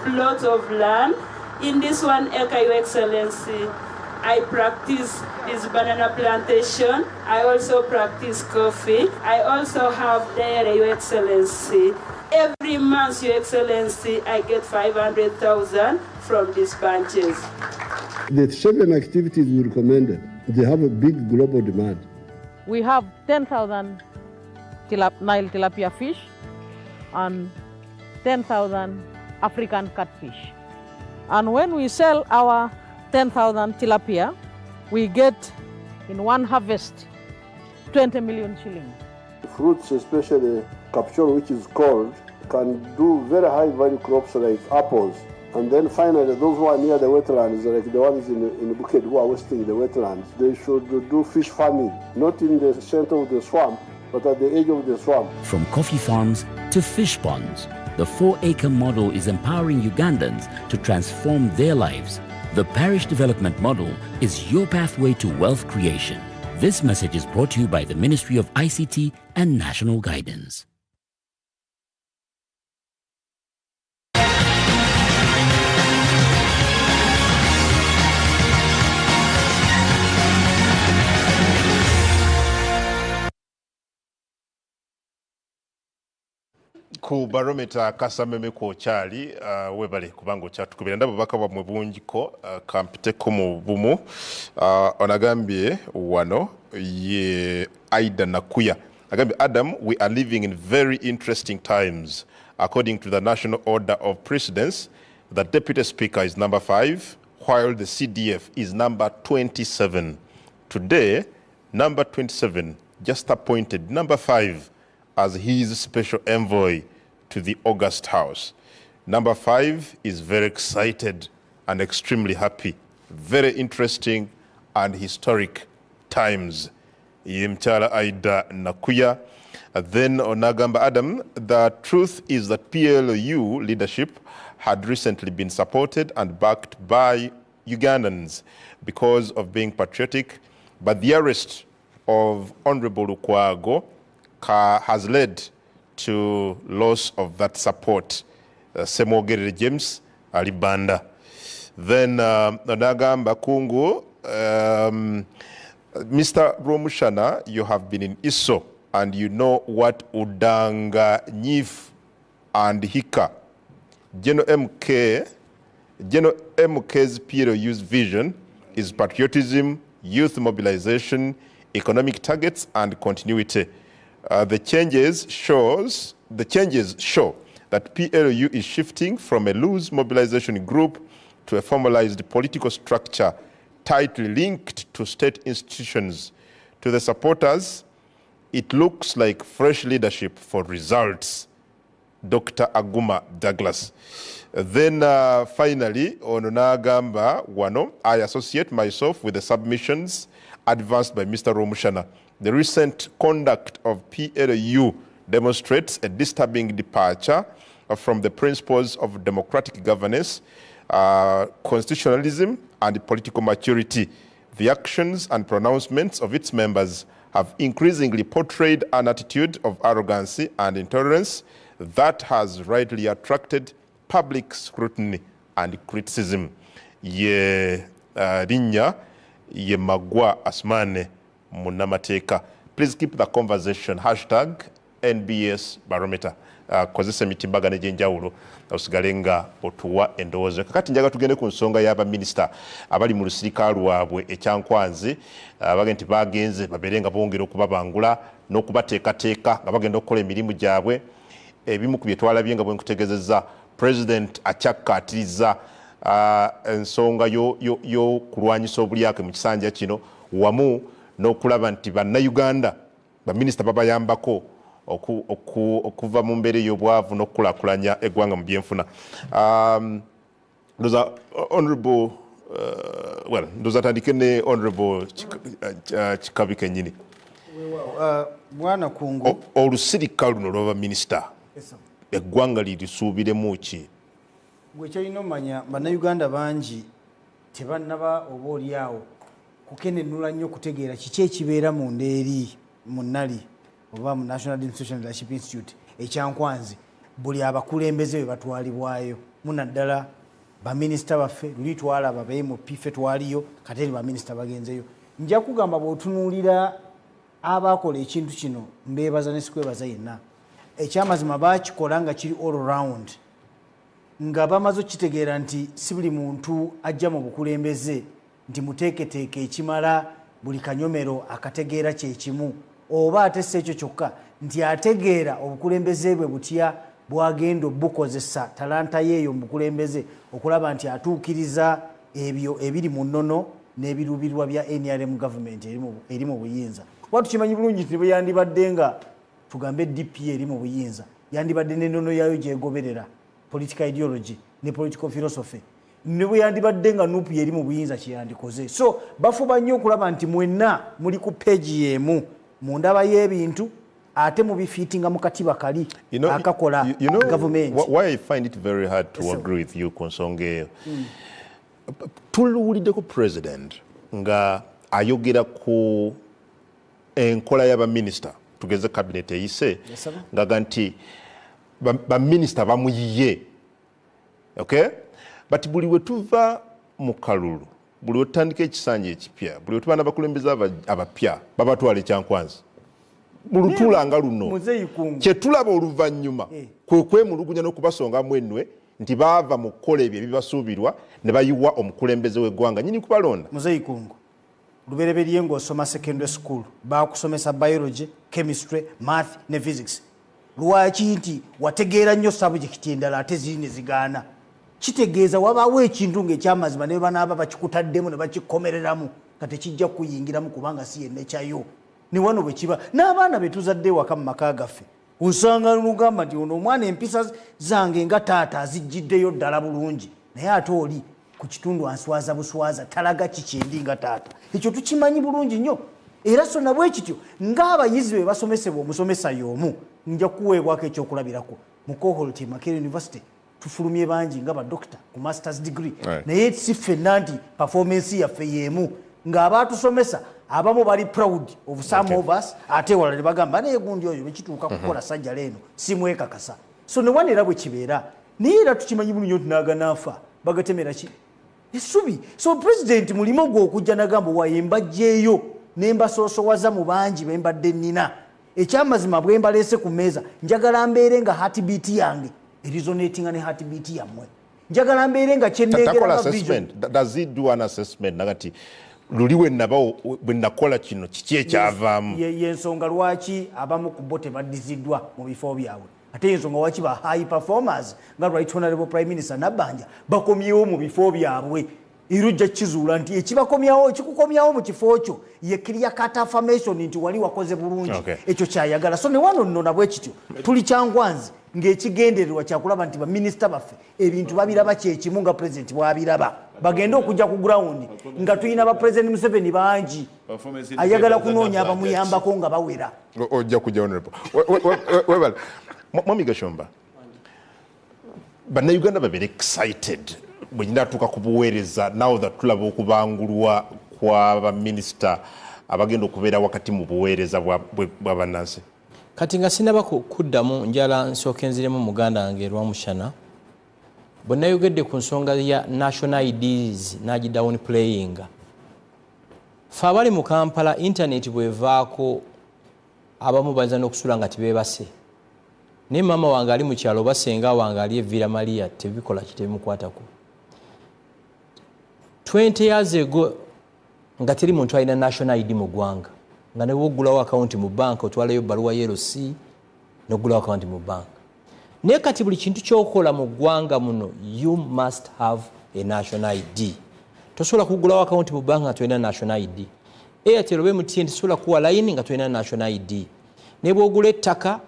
plot of land. In this 1 acre, Your Excellency, I practice this banana plantation. I also practice coffee. I also have dairy, Your Excellency. Every month, Your Excellency, I get 500,000 from these bunches. The 7 activities we recommended, they have a big global demand. We have 10,000 Nile tilapia fish and 10,000 African catfish. And when we sell our 10,000 tilapia, we get in one harvest 20 million shillings. Fruits, especially capsule, which is cold, can do very high value crops like apples. And then finally, those who are near the wetlands, like the ones in Bukit who are wasting the wetlands, they should do fish farming, not in the center of the swamp, but at the edge of the swamp. From coffee farms to fish ponds, the 4-acre model is empowering Ugandans to transform their lives. The parish development model is your pathway to wealth creation. This message is brought to you by the Ministry of ICT and National Guidance. Ku Barometer kasameme ko chali webale kubango chatukubira ndabo baka bamwe bunjiko kampiteko mu bumu onagambye wano ye Aida Nakuya agambye Adam, we are living in very interesting times. According to the National Order of Precedence, the Deputy Speaker is number 5 while the CDF is number 27. Today number 27 just appointed number 5 as his special envoy to the August House. Number 5 is very excited and extremely happy. Very interesting and historic times. Yemchala Aida Nakuya. Then Onagamba Adam, the truth is that PLU leadership had recently been supported and backed by Ugandans because of being patriotic, but the arrest of Honorable Lukwago has led to loss of that support. Semogere James Alibanda. Then Nagamba Kungu, Mr. Rwomushana, you have been in ISO and you know what Udanga, Nyif and Hika. General MK's PLU's vision is patriotism, youth mobilization, economic targets and continuity. The changes show that PLU is shifting from a loose mobilization group to a formalized political structure tightly linked to state institutions. To the supporters, it looks like fresh leadership for results. Dr. Aguma Douglas. Then finally, Ononagamba Wano, I associate myself with the submissions advanced by Mr. Rwomushana. The recent conduct of PLU demonstrates a disturbing departure from the principles of democratic governance, constitutionalism, and political maturity. The actions and pronouncements of its members have increasingly portrayed an attitude of arrogancy and intolerance that has rightly attracted public scrutiny and criticism. Ye Rinya, ye Magwa Asmane. Munamateka. Please keep the conversation. #NBS Barometer. Kozesa mitimbaga nejenjawulo usigalenga otuwa endowooza. Kakati njaga tugende ku nsonga y'aba minister abali mu lusirika lwabwe ekyankwanzi bagenti bagenze baberenga bongera okubabangula n'okubateekateeka nga bagenda okukola emirimu gyabwe. Ebimu ku bye twalabye nga bwe nkutegeezezza President akyakkaatiriza ensonga yo kulwanyisa obulyake mu kisanja kino wamu n'okulaba nti bannayuganda baminisita babayambako okuva mu mbeera ey'obwavu n'okukulaakulanya eggwanga mu byenfuna. Ndoza atandike ne Honorable Kikabi kennyini. Bwana Kungu, olusirika luno lw'abaminisita eggwanga lilisuubiremu ki? Gwe kyalina omanya bannayuganda bangi tebannaba oba oliawo kukenenula nnyo kutegeera kiki ekibeera mu ndeeri mu nnali oba mu National Administration Leadership Institute ekyankwanzi buli abakulembeze be batwalibwayo munaddala baminisita baffe luli twalaba BMP ffe twaliyo kati eri baminisita bagenzeyo. Nja kugamba bw'otunuulira abakola ekintu kino mbeebaza ne sikwebaza yenna ekyamazima baakikola nga kiri all round nga bamaze okitegeera nti si buli muntu ajja mu bukulembeze nti muteeketeeke ekimala buli kanyomero akategeera kyekimu oba ate si ekyo kyokka nti ategeera obukulembeze bwe butya bwagenda obukozesa talanta yeeyo mu bukulembeze okulaba nti atuukiriza ebyo ebiri mu nnono n'ebiruubirwa bya NRM government eri mu buyinza. Kuba tukimanyi bulungi nti bwe yandibadde nga tugambe DP eri mu buyinza yandibadde n'ennono yaayo gyegoberera political ideology ne political philosophy ne bwe yandibadde nga nupu yeri mu buyinza kyeyandikoze. So bafuba nnyo okulaba nti mwenna muli ku peegi y'emu mu ndaba y'ebintu ate mubifiitinga mu katiba kali akakola government. Why I find it very hard to agree with you ku nsonga eyo. Tuluwuliddeko president nga ayogera ku enkola y'abaminisita tugeze cabinet eyise ngaga nti baminisita bamuyiye, okay? But buli we tuva mu kalulu, buli we tutandika ekisanja ekipya, buli we tuba n'abakulembeze abapya babatwala ekyankwanzi mu lutuula nga luno kye tulaba oluvannyuma kwe kwemulugunya n'okubasonga mwenwe nti baava mu kukola ebyo ebibasuubirwa ne bayiwa omukulembeze w'eggwanga nyini kubalonda. Muzeyi Kungu, lubereberye ng'osoma secondary school bakusomesa biology, chemistry, math ne physics. Lwaki nti wategeera nnyo sabujekiti endala ate ziri ne zigaana? Kitegeeza wabaawo ekintu ng'ekyamazima ne banaaba bakikutaddemu ne bakikomereramu nga tekijja kuyingiramu kubanga si yenna ekyayo. Ne wano bwe kiba n'abaana be tuzadde waka mu maka gaffe osanga lugamba nti ono omwana empisa zange nga taata azijjiddeyo ddala bulungi naye ate oli ku kitundu answaza buswaza talaga kikyendi nga taata. Ekyo tukimanyi bulungi nnyo era so na bwe kityo ng'abayizi be basomesebwa omusomesa y'omu nja kuweebwako ekyokulabirako mu cohort Makerere University tufulumye bangi nga badokita ku masters degree naye si ffenna nti performance yaffe y'emu ng'abaatusomesa abamu bali proud of some of us ate wala ne bagamba naye gundi oyo bwekituuka kukola sajja leeno simwekakasa. So ne wanera bwe kibeera naye era tukimanyi bulungi nti naaganaafa bagatemera ki essubi. So president mulimo gwe okujja nagamba wayembajjeeyo ne mbasoosowaza mu bangi be mbadde nnina ekyamazima bwe mbaleese ku mmeeza njagala mbeere nga heartbeat yange erizonatinga ne heartbeat yammwe njagala mbeere nga kyenneegera vision. Does he do an assessment nagati luli bwe nakola kino kiki ekyavaamu? Yensonga lwaki abamu ku bo tebaddiziddwa mu bifo byabwe ate yensonga lwaki ba high performers nga Right Honorable Prime Minister Nabbanja bakomyewo mu bifo byabwe irujja kizuula nti ekikukomyawo mu kifo kyo ye clear cut affirmation nti wali wakoze bulungi ekyo kyayagala. So ne wano nno nabwe kityo tuli kyangwanzi ng'ekigendererwa kyakulaba nti baminisita baffe ebintu babiraba kyekimu nga pulezidenti bwabiraba bagende okujja ku ground nga tulina bapulezidenti Museveni bangi ayagala kunoonya abamuyambako nga bawera. Ojja kujja honorable webala Mwami Gashumba, bannayuganda babeera excited bwe ginatuuka ku buweereza now that tulaba okubangulwa kwa baminisita abagenda okubeera wakati mu buweereza bwa bannansi. Kati nga sinaba kuddamu njala nsooka enziremu muganda wange Rwomushana bwe nayogedde ku nsonga ya national IDs nagi down playing. Fe abali mu Kampala internet bwevaako abamu bayinza n'okusula nga tibeebase naye maama wange ali mu kyalo basenga wange ali Villa Maria tebikola kitebimukwatako. 20 years ago nga teri muntu alina national ID mu ggwanga nga ne wogulawo account mu bank otwalayo baluwa LC nogulawo account mu bank. Naye kati buli kintu kyokola mu ggwanga muno you must have a national ID. Tosobola kugulawo account mu bank nga tolina national ID. Airtel oba MTN tosobola kuwa line nga tolina national ID. Ne bwogula ettaka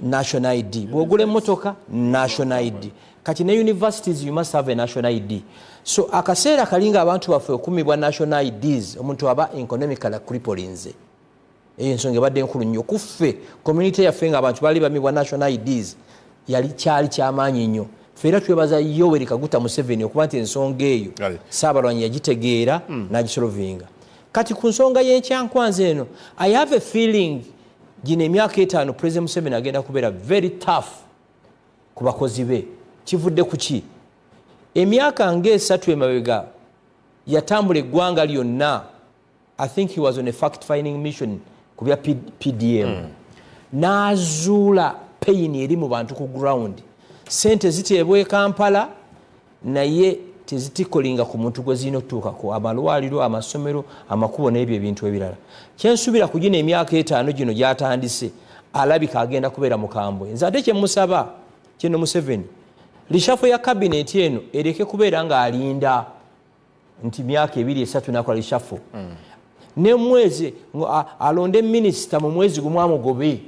national ID, bwogula emmotoka national ID. Kati ne universities you must have a national ID. So akaseera kalinga abantu baffe okumibwa national IDs omuntu aba economically cripplinze. Eyo ensonga ebadde enkulu nnyo kuffe community yaffe nga abantu bali bamibwa national IDs yali kyali kyamaanyi nnyo. Ffe era twebaza Yoweri Kaguta Museveni okuba nti ensonga eyo Saabalwanyi yagitegeera n'agisolovinga. Kati ku nsonga y'ekyankwanzi eno I have a feeling gino emyaka 5 President Museveni agenda kubeera very tough ku bakozi be. Kivudde ku ki? Emyaka ng'esatu emabega yatambula eggwanga lyonna. I think he was on a fact finding mission ku bya PDM. N'azuula pain eri mu bantu ku ground. Sente ziteebwa e Kampala naye tezitikolinga ku muntu gwe zirina okutuukako amalwaliro amasomero amakubo n'ebyo ebintu ebirala. Kyensuubira ku gino emyaka 5 gino gyatandise alabika agenda kubeera mukambwe. Nze ate kyemusaba kino Museveni lishafo ya cabinet eno ereke kubeera nga alinda nti myaka 2-3 nakola lishafo ne mwezi alonde minister mu mwezi gumu amugobe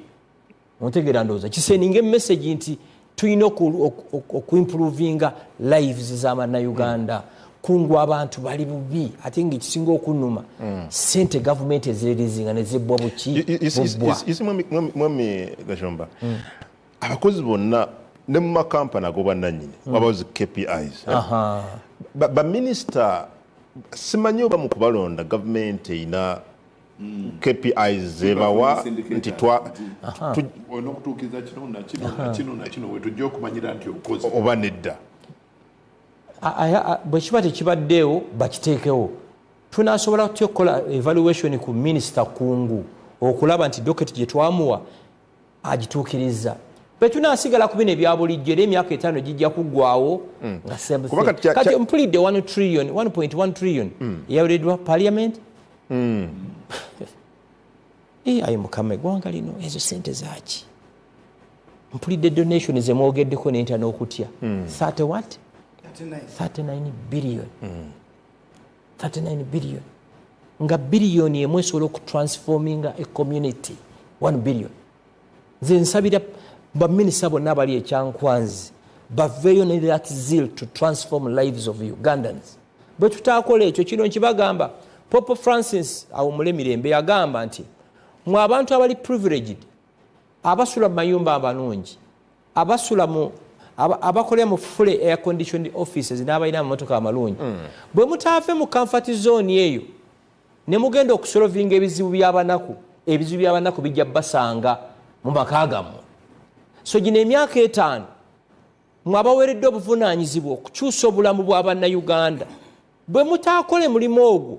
ontegera ndoza kiseninge message nti tulina okuimprovinga lives z'abanna Uganda Kungu abantu bali bubi ate ng'ekisinga okunuma sente gavumenti eziririzinga ne zibbwa buki isi mwami Gashumba abakozi bonna ne mu makampani ago bannannyini wabawo zi KPIs baminisita simanyi oba mu kubalonda gavumenti erina KPIs zebawa nti okutuukiriza kino wetujja okumanyira nti okoze oba nedda bwe kiba tekibaddeewo bakiteekewo tunasobola tutya okukola evaluation ku minisita Kungu okulaba nti doketi gye twamuwa agituukiriza bwe tunaasigala ku bino ebya bulijjo era emyaka 5 gijja kuggwawo nga kati mpulidde 1.1 trillion eyawereddwa parliament ayi mukama eggwanga lino ezo sente zaaki mpulidde donation zemwogeddeko nenta n'okutya 30 what 39 billion 39 billion nga billion emu esobola okutransforminga a community 1 billion nze nsabira baminisita bonna abali ekyankwanzi baveeyo ne that zeal to transform lives of Ugandans bwe tutaakola ekyo kino nkibagamba Pope Francis awo mulemirembe yagamba nti mwe abantu abali privileged abasula mu mayumba amalungi abasula mu abakolera mu fully air conditioned offices n'abalina mu motoka amalungi bwe mutaave mu comfort zone eyo ne mugenda okusolovinga ebizibu by'abanaku bijja basanga mu maka gammwe so gino emyaka 5 mwe abaweereddwa obuvunaanyizibwa okukyusa obulamu bw'abannayuganda bwe mutaakole mulimu ogwo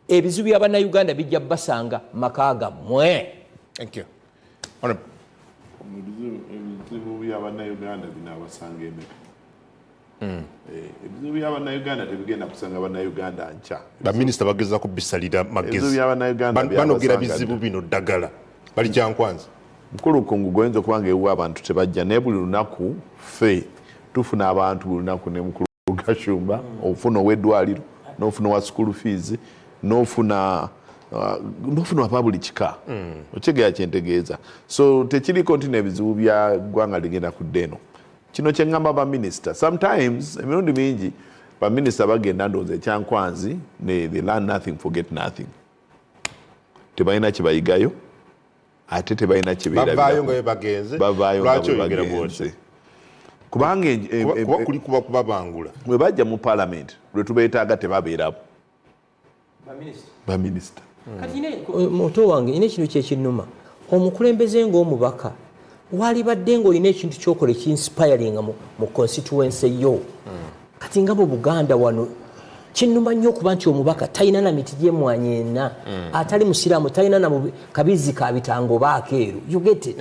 ebizibu by'abannayuganda bijja basanga maka gammwe. Thank you. Ebizibu by'abannayuganda binaabasanga emeka ebizibu by'abannayuganda tebigenda kusanga bannayuganda nca baminisita bageza kubisalira magezi banogera bizibu bino ddagala bali kyankwanzi mukulu Kungu goyinza okubanga ewa abantu tebajja naye buli lunaku ffe tufuna abantu buli lunaku ne mukulu Gashumba ofuna ow'eddwaliro n'ofuna wa school fees n'ofuna wapa buli kika okitegeera kyentegeeza so tekiriko nti n'ebizibu bya ggwanga ligenda kudda eno kino kye ŋŋamba baminisita sometimes emirundi mingi baminisita bagenda ndowooza ekyankwanzi they learn nothing forget nothing tebalina kye bayigayo ate tebalina kye bavaayo nga bagenze kubanga kuli kuba kubabangula bwe bajja mu parliament lwe tubeetaaga tebabeerabo baminisita kati muto wange ine ekintu kyekinnuma omukulembeze ng'omubaka walibadde ng'olina ekintu kyokola ekinspiringa mu constituency yo kati nga mu Buganda wano kinnuma nnyo okuba nti omubaka talina na miti gy'emwanyi ena atali musiraamu talina na kabizi ka bitango baakeeru you get it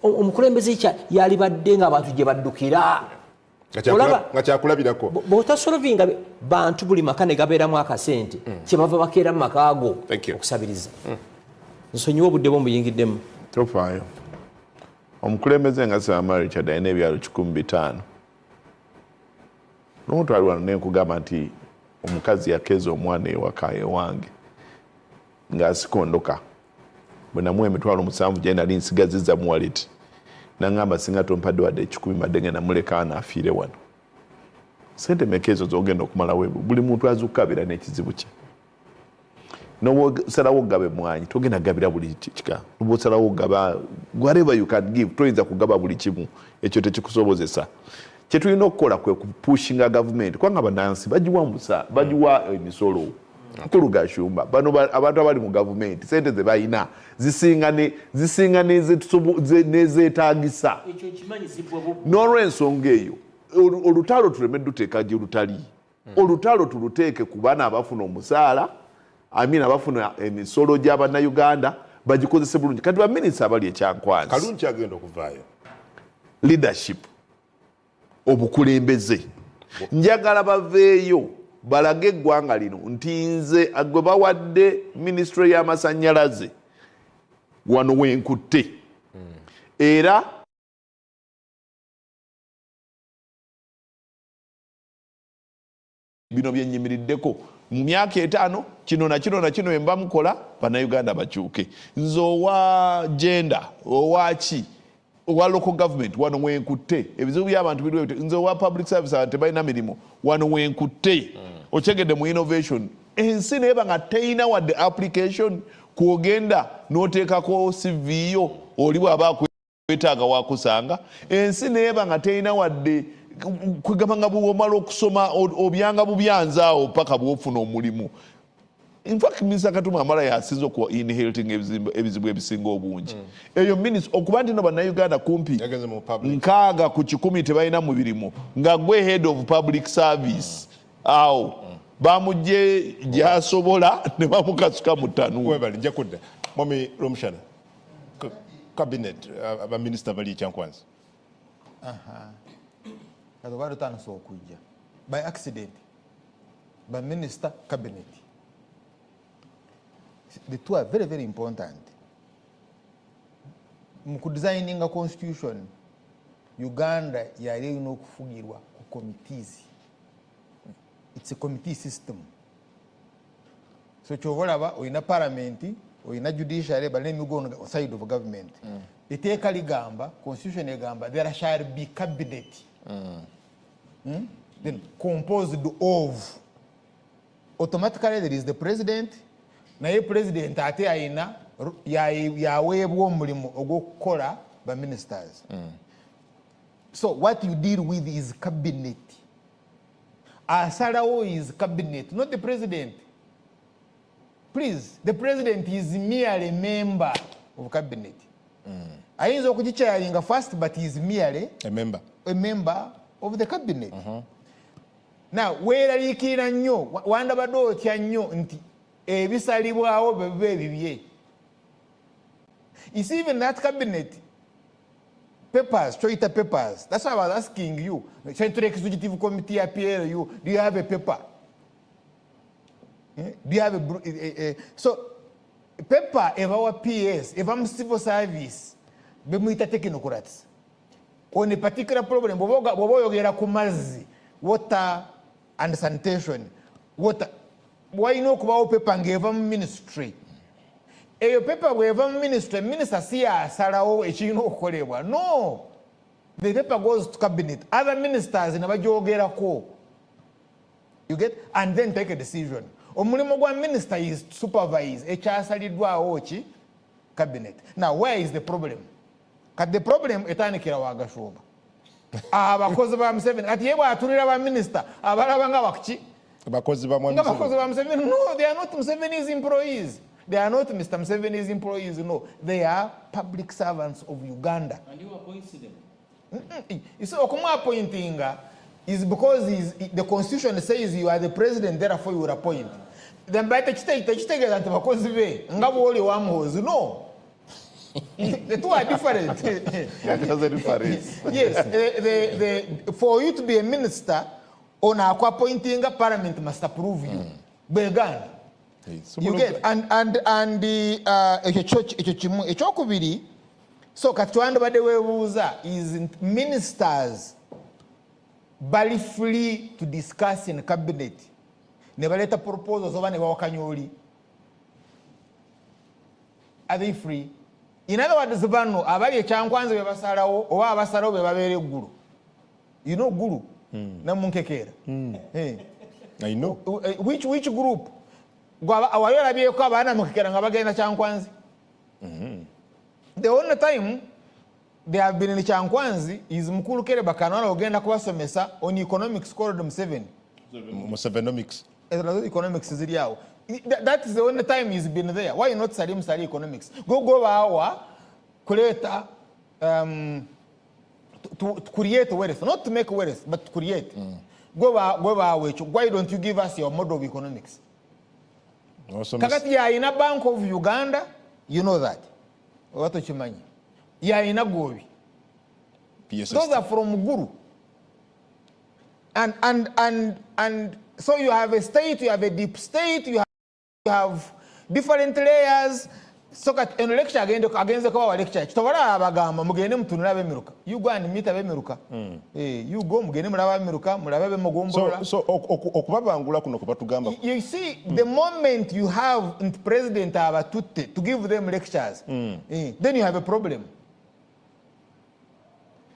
omukulembeze yalibadde ng'abantu gye baddukira nga kyakulabirako bw'otasolovinga bantu buli maka ne gabeeramu akasente kye bava bakeera mu maka ago okusabiriza nsonyiwa obudde bwe muyingiddemu tofaayo omukulembeze nga Sir Richard alina ebyalo 15 n'omutwali wano nenkugamba nti omukazi yakeza omwana ewaka ewange ng'asikondoka bwe namuwa emitwalo 7 gye nali nsigaziza mu wallet nangamba singa tompadde wadde 10 madde ngenda muleka naafiire wano sente meka ezo zogenda okumalawo buli muntu azukukabira n'ekizibu kye nobwosalawo ogaba emwanyi togenda gabira buli kika nobwosalawo ogaba whatever you can give toyinza kugaba buli kimu ekyo tekikusobozesa kyetulina okukola kwe kupushinga gavumenti kubanga bannansi bagiwa emisolo mukulu Gashumba bano abantu abali mu gavumenti sente ze balina zisinga nezeetagisa n'olw'ensonga eyo olutalo tuleme duteeka gye lutali olutalo tuluteeke ku baana abafuna omusaala abafuna emisolo gy'abannayuganda bagikozese bulungi kati baminisita abali ekyankwanzi kalungi agenda okuvaayo leadership obukulembeze njagala baveeyo balage eggwanga lino nti nze gwe bawadde ministry y'amasannyalaze wano wenkutte era bino byennyimiriddeko mu myaka 5 kino na kino emba mukola bannayuganda bakyuke nze owa genda owaki owa local government wano wenkutte ebizibu by'abantu biriwe nze owa public service abantu tebalina mirimu wano wenkutte okyegedde mu innovation ensi neba nga teyina wadde application kwogenda n'oteekako CV yo oli bw'aba akwetaaga wakusanga ensi neba nga teyina wadde kwegamba nga bw'omala okusoma obyanga bubyanzaawo paka bw'ofuna omulimu. In fact, Mr. Katuma amala yasinze ku inheriting ebizibu ebisinga obungi. Eyo minisita okuba nti no bannayuganda kumpi nkaaga ku 10 tebalina mu birimu nga gwe head of public service awo bamugye gyasobola ne bamukasuka mu ttanu. Webali nja kudda Mwami Rwomushana cabinet abaminister bali ekyankwanzi. Kati bado tandise okujja by accident by minister cabinet. The two are very, very important. Mu designing a constitution, Uganda yali erina okufugirwa ku committees. It's a committee system. So kyobalaba oyina parliament, oyina judiciary, but let me go on the side of government. Eteeka ligamba, constitution egamba, there shall be cabinet. Then composed of. Automatically there is the president, naye president ate ayina yaweebwa omulimu ogw'okukola ba ministers. So what you deal with is cabinet. Asalawo is cabinet, not the president. Please, the president is merely a member of cabinet. Ayinza okukichairinga first, but he is merely a member of the cabinet. Now, weeraliikirira nnyo wandabadde otya nnyo nti ebisalibwawo bebe bibye. You see, even that cabinet papers, choita papers. That's why I was asking you. Central Executive Committee appear you. Do you have a paper? Do you have a so paper? If our PS, if I'm civil service, be muita technocrats on a particular problem. Bobo yogera kumazi, water and sanitation, water. Why no kubawo paper ngeva ministry? Eyo paper ngeva ministry, minister siya asalawo ekirina okukolebwa. No, the paper goes to cabinet. Other ministers nabajyogerako. You get, and then take a decision. Omulimu gwa minister is to supervise ekyasalidwawo ki cabinet. Now where is the problem? Kat the problem etandikira wa Gashumba. Abakozi ba Museveni ati yebwa atunira ba minister abalaba nga bakuki abakozi ba Museveni. No, they are not Museveni's employees. They are not Mr. Museveni's employees. No, they are public servants of Uganda. And you appoint them. You see, okuma appointing is because the constitution says you are the president, therefore you will appoint. Then by the state that bakozi be ngabo oli wamuhozi. No. The two are different. There's a difference. Yes, for you to be a minister, on appointing a parliament must approve you. Began. You get and the ekyo so katwanda bade webuuza is ministers bali free to discuss in cabinet ne baleta proposals oba ne bawakanyoli. Are they free? In other words, bano abali ekyankwanze be basalawo oba abasalawo be babeera eggulu. You know guru namunkekera. I know. Which group? Awayolabyeko abaana mukekera nga bagenda kyankwanzi. The only time they have been in Chankwanzi is Mukulu Kere Bakanwana ogenda kubasomesa on economics called Museveni. Musevenomics. Economics is real. That is the only time he's been there. Why not study economics? Go our creator to create wealth, not to make wealth, but to create. Why don't you give us your model of economics? Kakati ya ina Bank of Uganda, you know that. What you mean? Ya ina Govi. Those are from Guru. And so you have a state, you have a deep state, you have different layers. So that in lecture against the cover lecture, Tovara Bagama, Mugenim to Navamiruka. You go and meet Avamiruka. You go Mugenim Ravamiruka, Murave Mogombo. So Okubaba Angula Kunokopatugamba. You see, the moment you have President Abatute to give them lectures, then you have a problem.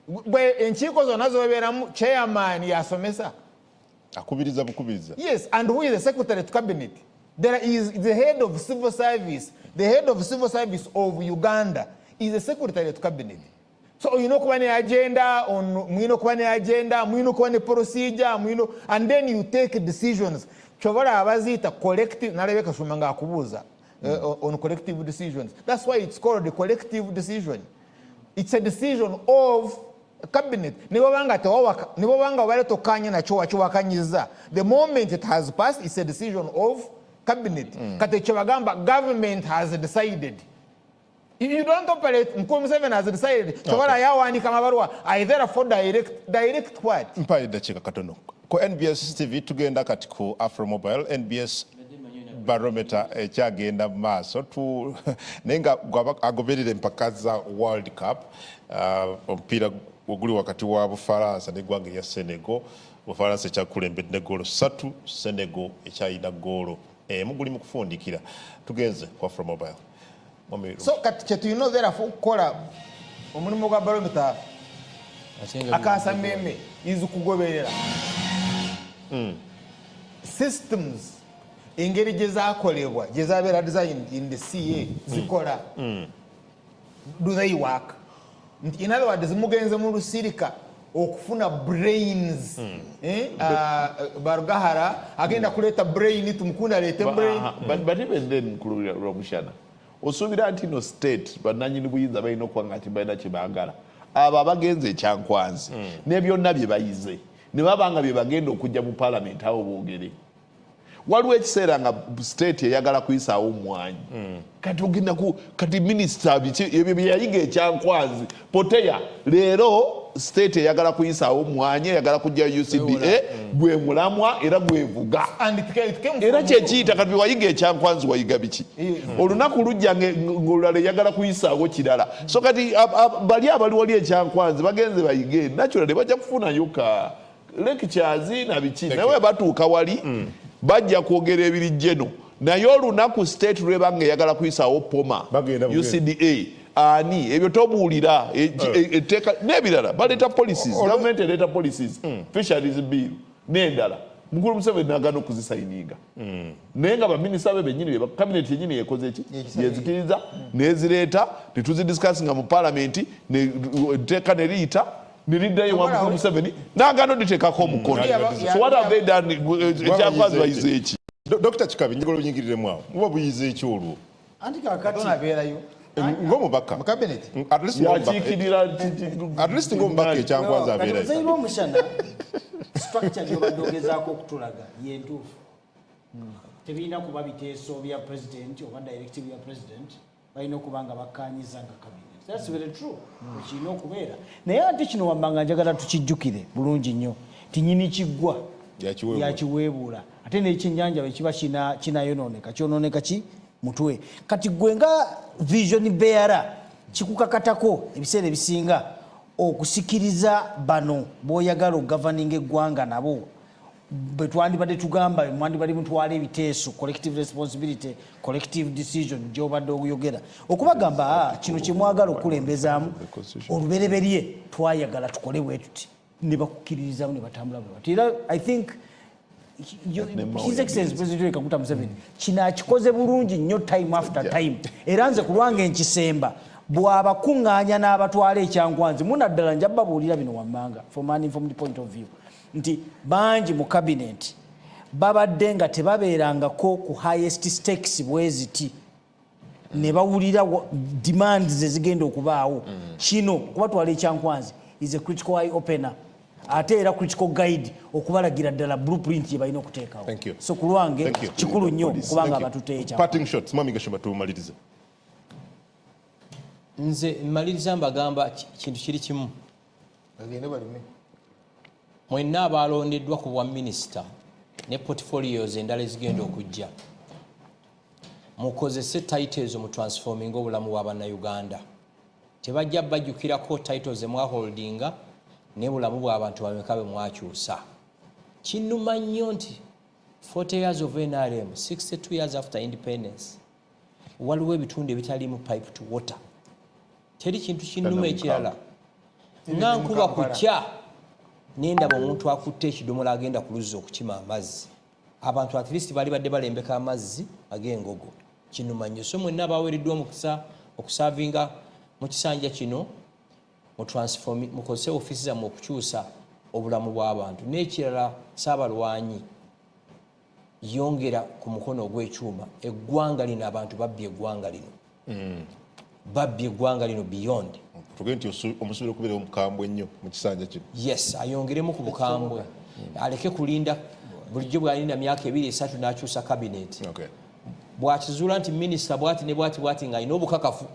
bwe enkiiko zonna zobeeramu chairman yasomesa akubiriza bukubiriza. Yes, and who is the secretary to cabinet? There is the head of civil service. The head of civil service of Uganda is the secretary to cabinet. So you know kuba ne agenda on mwino kuba ne agenda mwino kuba ne procedure mwino, and then you take decisions. Chobola abazita collective nalebe Gashumba nga akubuza on collective decisions. That's why it's called the collective decision. It's a decision of cabinet. Nibo banga wale tokanya na chowa kanyiza. The moment it has passed, it's a decision of cabinet. Kate chobagamba government has decided. You don't operate. Mkuu 7 has decided. Chobola yawaandika mabaruwa. I therefore direct what? Mpaye dachika katono. Ko NBS TV tugenda kati ku Afro Mobile NBS Barometer ekyagenda maaso tu nenga agoberere mpaka za World Cup omupiira oguli wakati wa Bufaransa n'eggwanga ya Senegal. Bufaransa ekyakulembedde goolo 3, Senegal ekyayina goolo muguli mu kufundikira. Tugenze ku Afro Mobile. So kati kyetulina therefore okukola omulimu gwa Barometer akasa meme izukugoberera systems engeri gyezakolebwa gyezabeera designed in the CA zikola. Do they work? In other words, mugenze mu lusirika okufuna brains Barugahara agenda kuleta brain tumukunda alete brain. But even then Rwomushana osuubira nti no state bannanyini buyinza balina okuba ngati balina kye baagala abo abagenze ekyankwanzi ne byonna bye bayize ne babanga bye bagenda okujja mu parliament awo boogere. Waliwo ekiseera nga state eyagala kuyisaawo omwanyi kati ogenda kati minisita ebyo bye yayiga ekyankwanzi poteya leero state eyagala kuyisaawo omwanyi eyagala kujja UCDA gwe mulamwa era gwevuga era kyekiyita kati wayiga ekyankwanzi wayiga biki olunaku lujja ng'olulala eyagala kuyisaawo kirala. So kati bali abali wali ekyankwanzi bagenze bayige naturally bajja kufunayo ka lectures na biki nawe batuuka wali bajja kwogera ebirijjeno naye olunaku state lwebanga eyagala kuyisaawo poma UCDA ani ebyo tobuulira etteeka n'ebirala baleeta policies government ereeta policies fisheries bill n'endala mukulu Museveni n'agaana okuzisayininga naye nga baminisita be bennyini cabinet yennyini yekoze ki yezikiriza nezireeta netuzidiscussinga mu parliament etteeka ne liyita niliddayo wa mukulu Museveni n'agaana oditeekako omukono. So what have they done? Ekyakwazi bayize eki. Dr. Kikabi njagala onyingiriremu awo muba buyize eki olwo anti kakati abeerayo ng'omubaka at least ng'omubaka ekyankwazi abeerayo. Rwomushana structure gy'obadde ogezaako okutulaga yentuufu tebirina kuba biteeso bya president oba directive ya president balina okuba nga bakkaanyiza nga cabinet. That's very true. Kirina okubeera naye ate kino wammanga njagala tukijjukire bulungi nnyo tinyini kiggwa yakiweebuula ate n'ekyennyanja bwe kiba kinayonooneka kyonooneka ki mutwe. Kati gwe nga vision bearer kikukakatako ebiseera ebisinga okusikiriza bano b'oyagala okugavaninga eggwanga nabo bwe twandibadde tugamba mwandibadde mutwala ebiteeso collective responsibility collective decision gy'obadde okuyogera okubagamba kino kye mwagala okulembezaamu olubereberye twayagala tukole bwe tuti ne bakukkiririzamu ne batambula bwe bati era I think His Excellency President Kaguta Museveni kino akikoze bulungi nnyo time after time era nze ku lwange enkisemba bw'abakuŋŋaanya n'abatwala ekyankwanzi munaddala nja babuulira bino wammanga from an informed point of view nti bangi mu cabinet babadde nga tebabeerangako ku highest stakes bweziti ne bawulira demands ezigenda okubaawo kino kubatwala ekyankwanzi is a critical eye opener ate era critical guide okubalagira ddala blueprint ye balina okuteekawo. So ku lwange kikulu nnyo kubanga batuteekya parting shots Mwami Gashumba tumalirize. Nze maliriza mbagamba kintu kiri kimu mwenna abalondeddwa ku bwa minisita ne portfolios endala ezigenda okujja mukozese titles mu transforming obulamu bw'abannayuganda tebajja bajjukirako titles emwaholdinga ne bulamu bw'abantu bameka bwe mwakyusa. Kinnuma nnyo nti 40 years of NRM 62 years after independence waliwo ebitundu ebitaliimu pipe to water teri kintu kinnuma ekirala nankuba kukya nendaba omuntu akutte ekidomola agenda ku luzzi okukima amazzi abantu at least bali badde balembeka amazzi ag'engogo kinuma nnyo so mwenna abaweereddwa omukisa okusavinga mu kisanja kino mukozese ofiisi zammwe okukyusa obulamu bw'abantu n'ekirala Ssaabalwanyi yongera ku mukono ogw'ekyuma eggwanga lino abantu babbye eggwanga lino babbye eggwanga lino beyond tugende nti omusobole okubeera omukambwe ennyo mu kisanja kino yes ayongeremu ku bukambwe aleke kulinda bulijjo bwalinda myaka 2-3 n'akyusa kabineeti bw'akizuula nti minisita bwati ne bwati ng'alina obukakafu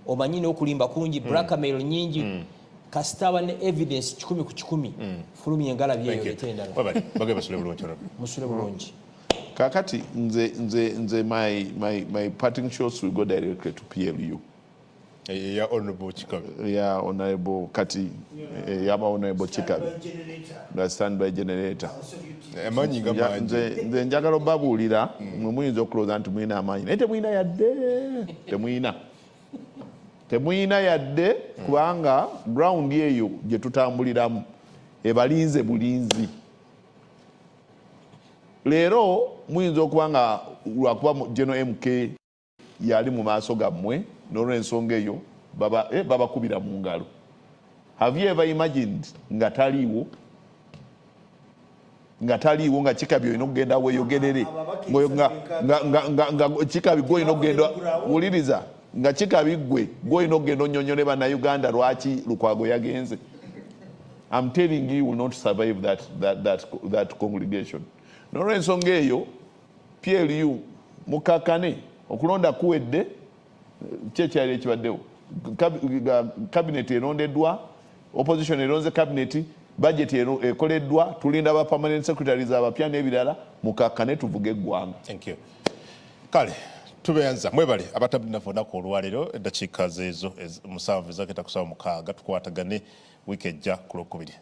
omanyi n'okulimba kungi blackmail nyingi kasitaba ne evidence 100 ku 100 fulumya engalabi eyo etendala musule bulungi kakati nze my parting shots will go directly to PLU honorable kati yaba honorable Chikabe the standby generator nze njagala obabuulira mwe muyinza okuloza nti muyina amaanyi naye temuyina yadde kubanga ground eyo gye tutambuliramu ebalinze bulinzi leero muyinza okuba nga lwakuba General MK yali mu maaso gammwe n'olw'ensonga eyo babakubira mu ngalo. Have you ever imagined nga taliiwo nga Chikabi olina okugenda weeyogerere nga Chikabi gwe olina okugenda wuliriza nga Chikabi gwe olina okugenda onnyonnyole bannayuganda lwaki Lukwago yagenze. I'm telling you, you will not survive that congregation. N'olw'ensonga eyo PLU mukakane okulonda kuwedde kyekyali ekibaddewo cabinet erondeddwa opposition eronze cabinet budget ekoleddwa tulinda ba permanent secretaries abapya n'ebirala mukakane tuvuge eggwanga. Thank you. Kale tubeyanza mwebale abatabinafoonaku olwaleero eddakiika zeezo 7 ezaketa kusaba 6 tukwatagane wiiki ejja ku Lwokubiri.